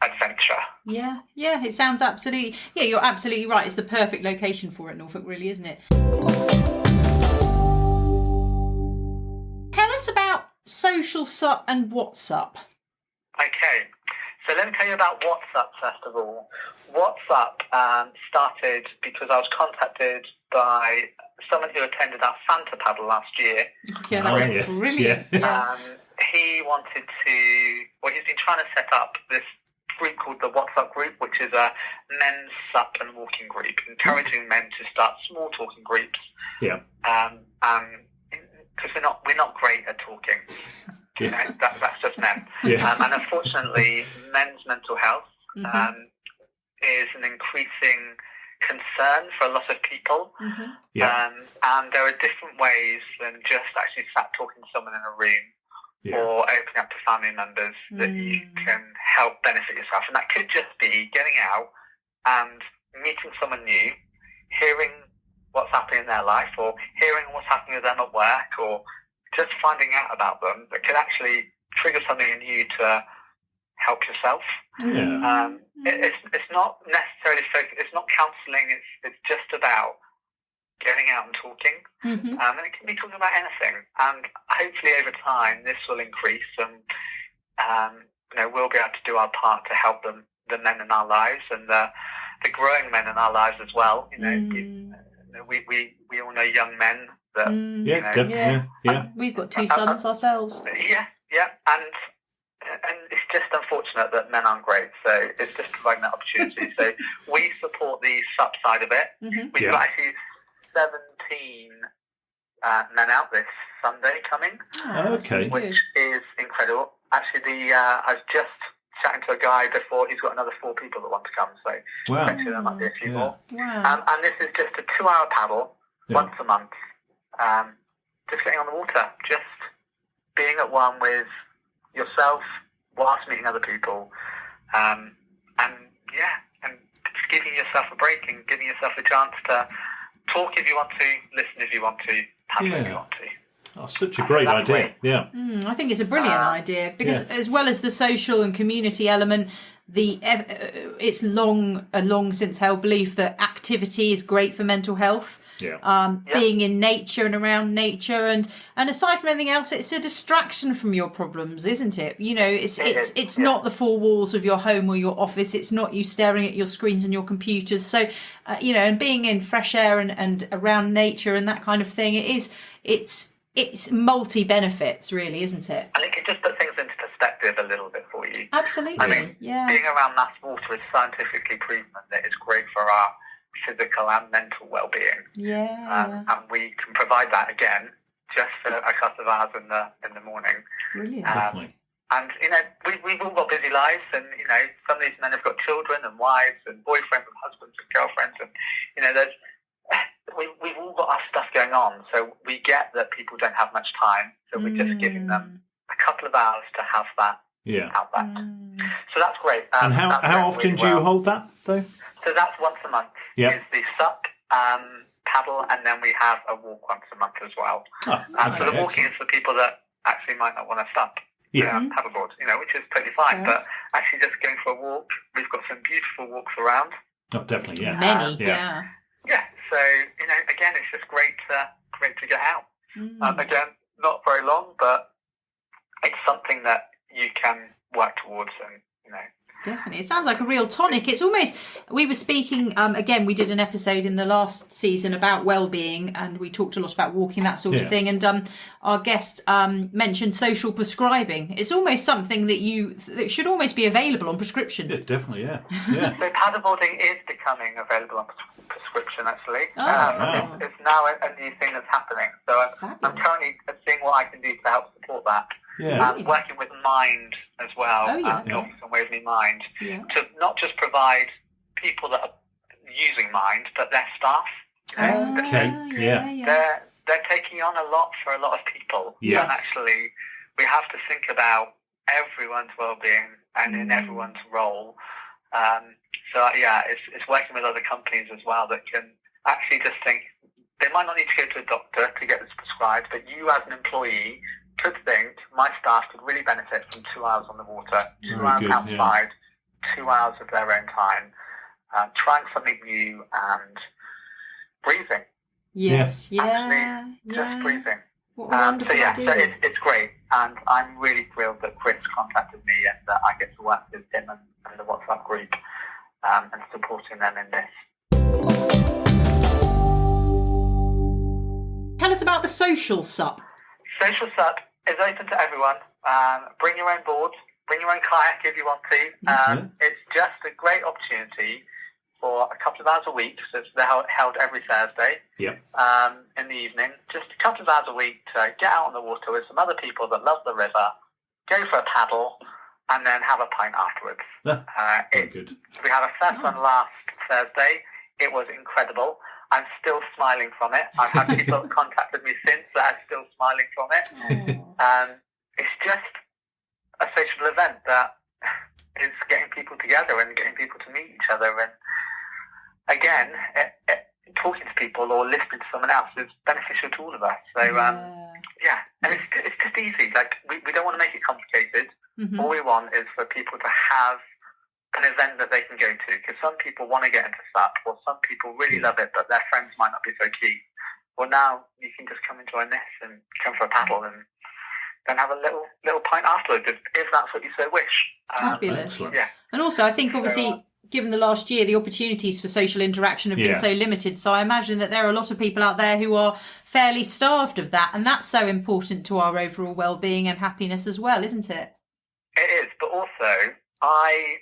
Adventure. Yeah, it sounds absolutely. Yeah, you're absolutely right. It's the perfect location for it, Norfolk, really, isn't it? Tell us about Social Sup and What's Up. Okay, so let me tell you about What's Up first of all. What's Up started because I was contacted by someone who attended our Santa paddle last year. Yeah, that was brilliant. Yeah. He wanted to. Well, he's been trying to set up this group called the What's Up group, which is a men's sup and walking group, encouraging men to start small talking groups. Yeah. Because we're not great at talking. That's just men. Yeah. And unfortunately, men's mental health is an increasing concern for a lot of people. And there are different ways than just actually sat talking to someone in a room. Or opening up to family members that you can help benefit yourself. And that could just be getting out and meeting someone new, hearing what's happening in their life, or hearing what's happening with them at work, or just finding out about them that could actually trigger something in you to help yourself. It's not necessarily it's not counselling, it's just about getting out and talking, and it can be talking about anything. And hopefully, over time, this will increase, and we'll be able to do our part to help the men in our lives and the growing men in our lives as well. We all know young men that definitely. We've got 2 sons ourselves. And it's just unfortunate that men aren't great, so it's just providing that opportunity. So we support the SUP side of it. We've got actually 17 men out this Sunday coming, which is incredible. Actually, I was just chatting to a guy before. He's got another 4 people that want to come, so actually there might be a few more. Wow. And this is just a 2-hour paddle once a month, just getting on the water, just being at one with yourself whilst meeting other people, and just giving yourself a break and giving yourself a chance to talk if you want to, listen if you want to, paddle if you want to. Oh, such a great idea. Yeah. I think it's a brilliant idea because as well as the social and community element, it's a long since held belief that activity is great for mental health. Being in nature and around nature, and aside from anything else, it's a distraction from your problems, isn't it? You know, it's not the four walls of your home or your office. It's not you staring at your screens and your computers. So, and being in fresh air and around nature and that kind of thing, it's multi benefits, really, isn't it? And it can just put things into perspective a little bit for you. Absolutely. I mean, being around mass water is scientifically proven that it's great for our physical and mental well-being. And we can provide that again just for a couple of hours in the morning. Brilliant. Definitely. And we've all got busy lives, and some of these men have got children and wives and boyfriends and husbands and girlfriends, and we've all got our stuff going on, so we get that people don't have much time, so we're just giving them a couple of hours to have that outlet. So that's great. And how often do you hold that, though? So that's once a month. Is the sup, paddle, and then we have a walk once a month as well. So the walking is for people that actually might not want to sup. Paddleboard, which is totally fine. But actually just going for a walk, we've got some beautiful walks around. Oh, definitely, yeah. Many, Yeah, so, again, it's just great to get out. Again, not very long, but it's something that you can work towards and, Definitely. It sounds like a real tonic. It's almost, we were speaking, again, we did an episode in the last season about well-being, and we talked a lot about walking, that sort of thing. And our guest mentioned social prescribing. It's almost something that should almost be available on prescription. Yeah, definitely, yeah. So paddleboarding is becoming available on prescription, actually. It's now a new thing that's happening. So I'm currently seeing what I can do to help support that. Working with Mind as well, Norfolk and Waverley Mind, to not just provide people that are using Mind, but their staff. They're taking on a lot for a lot of people. And actually, we have to think about everyone's well-being and in everyone's role. It's working with other companies as well that can actually just think, they might not need to go to a doctor to get this prescribed, but you as an employee could think, my staff could really benefit from 2 hours on the water, 2 hours outside, 2 hours of their own time, trying something new and breathing. Just breathing. What a wonderful idea. So it's great, and I'm really thrilled that Chris contacted me and that I get to work with him and the WhatsApp group and supporting them in this. Tell us about the social sup. Social sup is open to everyone. Bring your own board, bring your own kayak if you want to. It's just a great opportunity for a couple of hours a week. So it's held every Thursday in the evening. Just a couple of hours a week to get out on the water with some other people that love the river, go for a paddle, and then have a pint afterwards. Good. We had a first one last Thursday. It was incredible. I'm still smiling from it. I've had people contacted me since that are still smiling from it. It's just a social event that is getting people together and getting people to meet each other. And again, talking to people or listening to someone else is beneficial to all of us. So, and it's just easy. Like, we don't want to make it complicated. All we want is for people to have an event that they can go to, because some people want to get into SUP, or some people really love it, but their friends might not be so keen. Well, now you can just come and join this and come for a paddle and then have a little pint afterwards, if that's what you so wish. Fabulous. And also, I think obviously, given the last year, the opportunities for social interaction have been so limited. So I imagine that there are a lot of people out there who are fairly starved of that, and that's so important to our overall well-being and happiness as well, isn't it? It is, but also I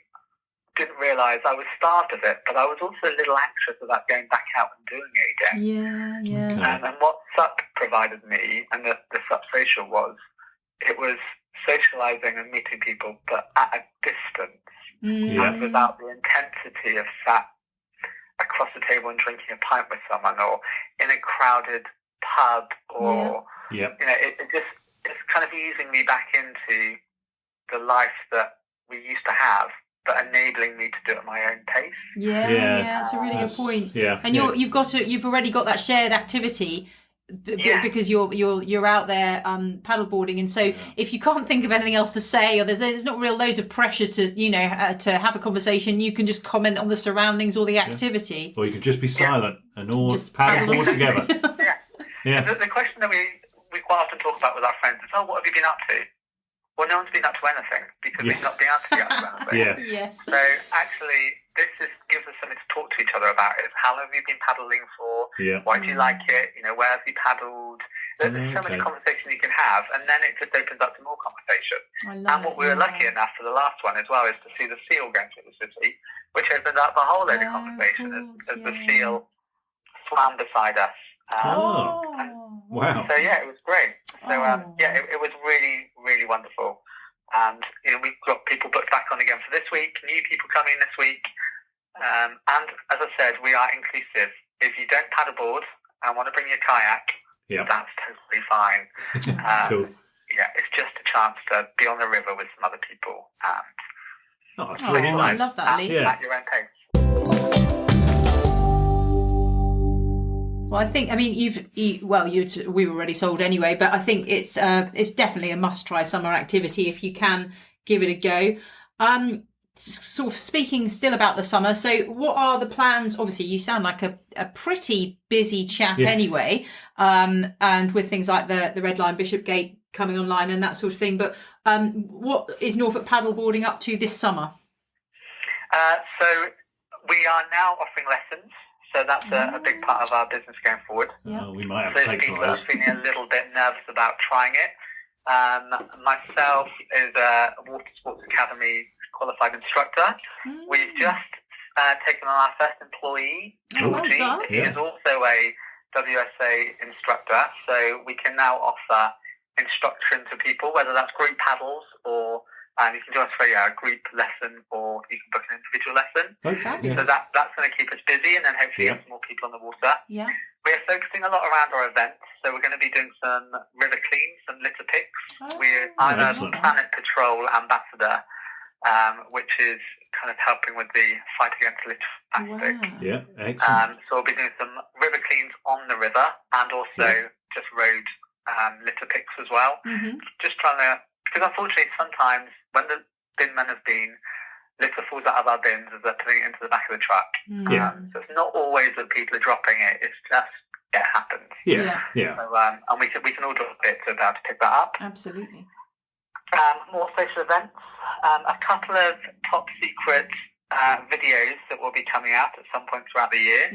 didn't realise I was starved of it, but I was also a little anxious about going back out and doing it again. And what SUP provided me, and the SUP social it was socialising and meeting people, but at a distance, and without the intensity of sat across the table and drinking a pint with someone, or in a crowded pub, or it's kind of easing me back into the life that we used to have but enabling me to do it at my own pace. Yeah, that's a really good point. Yeah, and you've already got that shared activity because you're out there paddleboarding, and so if you can't think of anything else to say, or there's not real loads of pressure to to have a conversation, you can just comment on the surroundings or the activity, or you can just be silent and all just paddle together. The question that we quite often talk about with our friends is, what have you been up to? Well, no one's been up to anything because we've not been able to be up to anything. Yes. So actually, this gives us something to talk to each other about. Is how long have you been paddling for? Yeah. Why do you like it? Where have you paddled? There's so much conversation you can have, and then it just opens up to more conversation. And what we were lucky enough for the last one as well is to see the seal going through the city, which opened up a whole load of conversation as the seal swam beside us. Wow. So it was great. So it was really, really wonderful. And we've got people booked back on again for this week, new people coming this week. And as I said, we are inclusive. If you don't paddleboard and want to bring your kayak, that's totally fine. Cool. Yeah, it's just a chance to be on the river with some other people and that's really nice. I love that, Lee. At your own pace. Well, I think, we were already sold anyway, but I think it's definitely a must-try summer activity if you can give it a go. Sort of speaking still about the summer, so what are the plans? Obviously, you sound like a pretty busy chap anyway, and with things like the Red Line Bishopgate coming online and that sort of thing, but what is Norfolk Paddleboarding up to this summer? So we are now offering lessons. So that's a big part of our business going forward. Yeah. We might have to take people that are feeling a little bit nervous about trying it. Myself is a Water Sports Academy qualified instructor. We've just taken on our first employee, Georgie. He is also a WSA instructor. So we can now offer instruction to people, whether that's group paddles or you can join us for a group lesson, or you can book an individual lesson. Okay. So that's going to keep us busy, and then hopefully get some more people on the water. Yeah. We're focusing a lot around our events, so we're going to be doing some river cleans, some litter picks. I'm a Planet Patrol ambassador, which is kind of helping with the fight against litter plastic. Wow. Yeah, excellent. So we'll be doing some river cleans on the river, and also just road litter picks as well. Just trying to, because unfortunately sometimes when the bin men have been, litter falls out of our bins as they're putting it into the back of the truck. So it's not always that people are dropping it, it's just it happens. Yeah. So, and we can all drop it to be able to pick that up. Absolutely. More social events, a couple of top secret videos that will be coming out at some point throughout the year.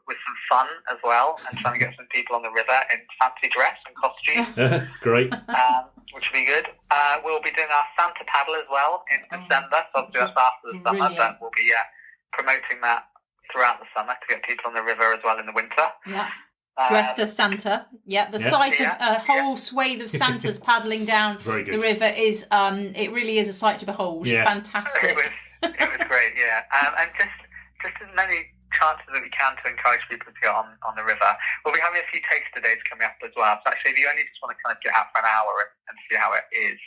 With some fun as well, and trying to get some people on the river in fancy dress and costume. Great. Which will be good. We'll be doing our Santa paddle as well in December, so obviously that's after the summer, but we'll be promoting that throughout the summer to get people on the river as well in the winter. Yeah. Dressed as Santa. The sight of a whole swathe of Santas paddling down the river is, it really is a sight to behold. Fantastic. It was great, and just as many chances that we can to encourage people to get on the river. We'll be having a few taster days coming up as well. So actually, if you only just want to kind of get out for an hour and see how it is,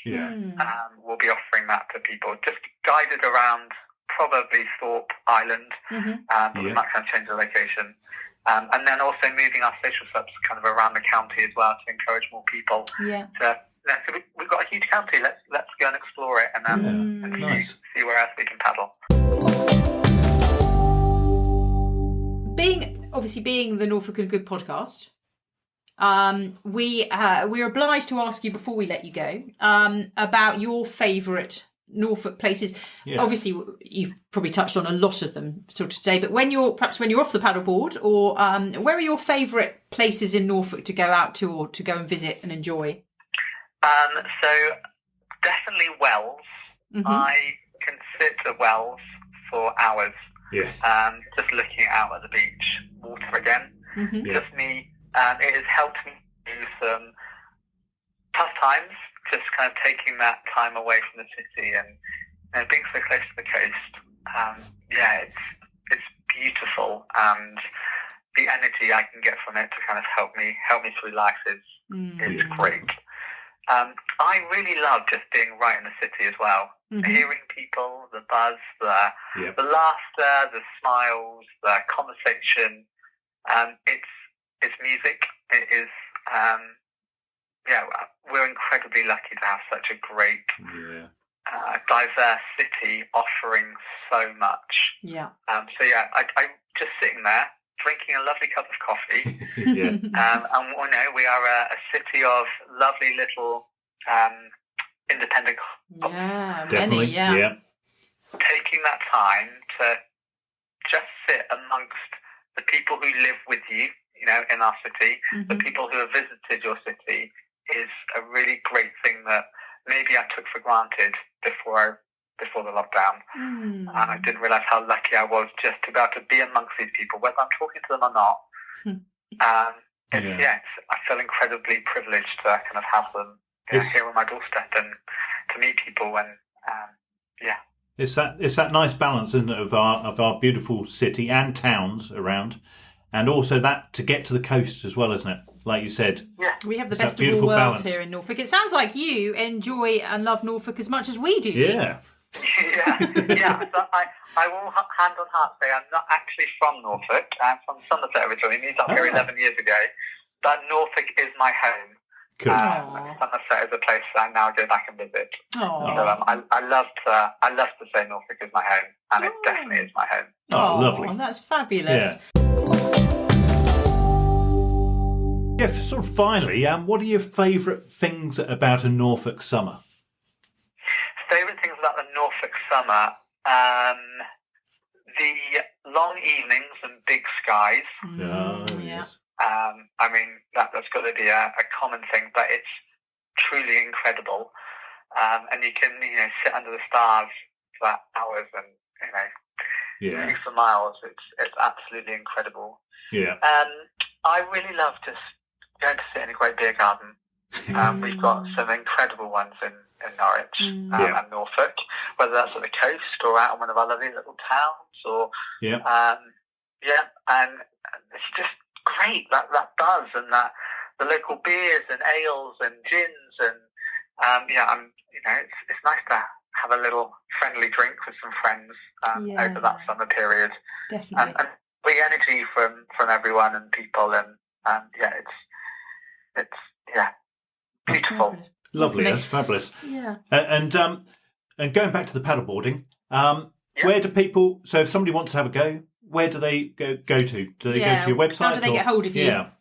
we'll be offering that to people. Just guided around probably Thorpe Island, but we might kind of change the location. And then also moving our social clubs kind of around the county as well to encourage more people. So we've got a huge county. Let's go and explore it and see where else we can paddle. Being the Norfolk and Good podcast, we're obliged to ask you before we let you go about your favourite Norfolk places. Obviously, you've probably touched on a lot of them sort of today, but when you're off the paddleboard, or where are your favourite places in Norfolk to go out to or to go and visit and enjoy? So definitely Wells. I can sit at Wells for hours. Just looking out at the beach, water again. Just me. It has helped me through some tough times, just kind of taking that time away from the city and being so close to the coast. It's beautiful, and the energy I can get from it to kind of help me through life is great. I really love just being right in the city as well. Mm-hmm. Hearing people, the buzz, the laughter, the smiles, the conversation. It's music. It is. We're incredibly lucky to have such a great, diverse city offering so much. Yeah. I just sitting there drinking a lovely cup of coffee. And we are a city of lovely little independent. Yeah, definitely. Yeah. Taking that time to just sit amongst the people who live with you, in our city, the people who have visited your city, is a really great thing that maybe I took for granted before the lockdown. And I didn't realise how lucky I was just to be able to be amongst these people, whether I'm talking to them or not. I feel incredibly privileged to kind of have them here on my doorstep and to meet people. And it's that nice balance, isn't it, of our beautiful city and towns around, and also that to get to the coast as well, isn't it? Like you said, we have the best of all worlds here in Norfolk. It sounds like you enjoy and love Norfolk as much as we do. Yeah. So I will hand on heart say I'm not actually from Norfolk. I'm from Somerset originally. Moved up here 11 years ago. But Norfolk is my home. Cool. Somerset is a place I now go back and visit. So I love to say Norfolk is my home, and it definitely is my home. Oh, lovely. That's fabulous. Yeah, sort of finally, what are your favourite things about a Norfolk summer? Favourite things about the Norfolk summer? The long evenings and big skies. Yes. I mean, that's got to be a common thing, but it's truly incredible. And you can, sit under the stars for hours and, for miles. It's absolutely incredible. Yeah. I really love just going to sit in a great beer garden. We've got some incredible ones in Norwich and Norfolk, whether that's at the coast or out in one of our lovely little towns, or and it's just great that buzz and that the local beers and ales and gins and it's nice to have a little friendly drink with some friends over that summer period. Definitely. And the energy from everyone and people and it's beautiful. Lovely, that's fabulous. Yeah. And going back to the paddleboarding, where do people? So if somebody wants to have a go, where do they go to? Do they go to your website? How do they get hold of you? Yeah.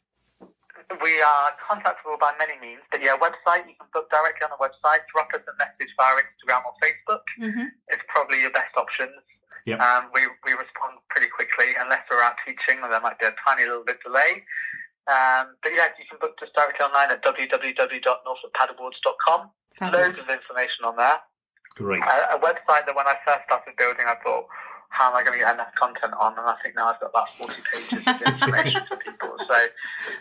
We are contactable by many means, but website, you can book directly on the website, drop us a message via Instagram or Facebook. It's probably your best options. Yep. We respond pretty quickly, unless we're out teaching, or there might be a tiny little bit delay. But you can book us directly online at www.norfolkpaddleboards.com. Loads of information on there. Great. A website that when I first started building, I thought, how am I going to get enough content on? And I think now I've got about 40 pages of information for people. So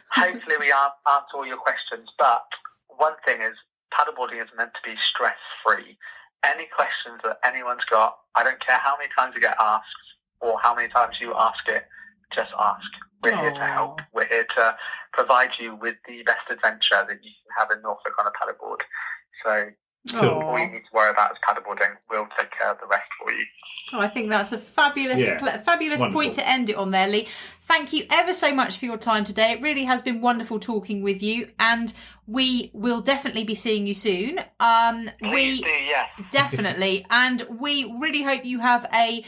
hopefully we answer all your questions. But one thing is, paddleboarding is meant to be stress-free. Any questions that anyone's got, I don't care how many times you get asked or how many times you ask it, just ask. We're here to help. We're here to provide you with the best adventure that you can have in Norfolk on a paddleboard. So all you need to worry about is paddleboarding. We'll take care of the rest for you. I think that's a fabulous point to end it on there, Lee. Thank you ever so much for your time today. It really has been wonderful talking with you, and we will definitely be seeing you soon. Please do, yes. Definitely, and we really hope you have a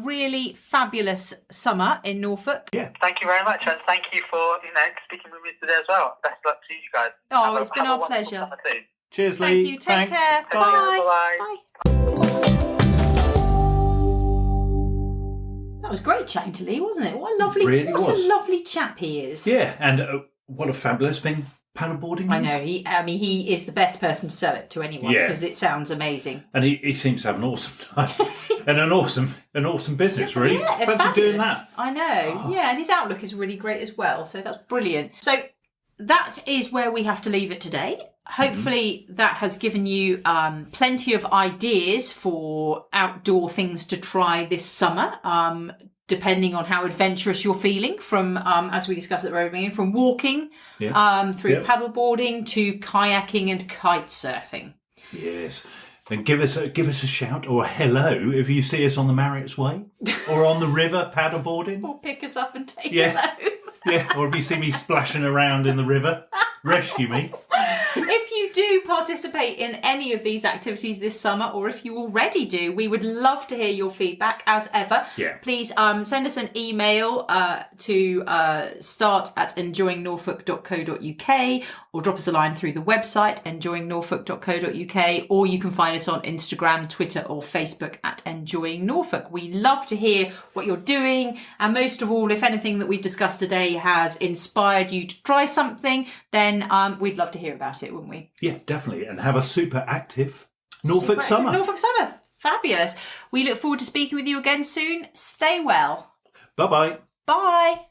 really fabulous summer in Norfolk. Yeah. Thank you very much, and thank you for speaking with me today as well. Best luck to you guys. It's been our pleasure. Cheers, Lee. Thank you. Take care. Bye. Bye. That was great chatting to Lee, wasn't it? What a lovely, a lovely chap he is. Yeah, and what a fabulous thing paddleboarding is. I know. He is the best person to sell it to anyone because it sounds amazing. And he seems to have an awesome time and an awesome business, really. Yeah, fancy doing that. I know. Yeah, and his outlook is really great as well. So that's brilliant. So that is where we have to leave it today. Hopefully that has given you plenty of ideas for outdoor things to try this summer. depending on how adventurous you're feeling, from as we discussed at the very beginning, from walking through paddleboarding to kayaking and kite surfing. Yes. And give us a shout or a hello if you see us on the Marriott's Way or on the river paddleboarding. Or pick us up and take us home. Yeah, or if you see me splashing around in the river, rescue me. If you do participate in any of these activities this summer, or if you already do, we would love to hear your feedback as ever. Yeah. Please send us an email to start@enjoyingnorfolk.co.uk, or drop us a line through the website enjoyingnorfolk.co.uk, or you can find us on Instagram, Twitter or Facebook at Enjoying Norfolk. We love to hear what you're doing, and most of all, if anything that we've discussed today has inspired you to try something, then we'd love to hear about it, wouldn't we? Yeah, definitely. And have a super active Norfolk summer. Norfolk summer. Fabulous. We look forward to speaking with you again soon. Stay well. Bye-bye. Bye.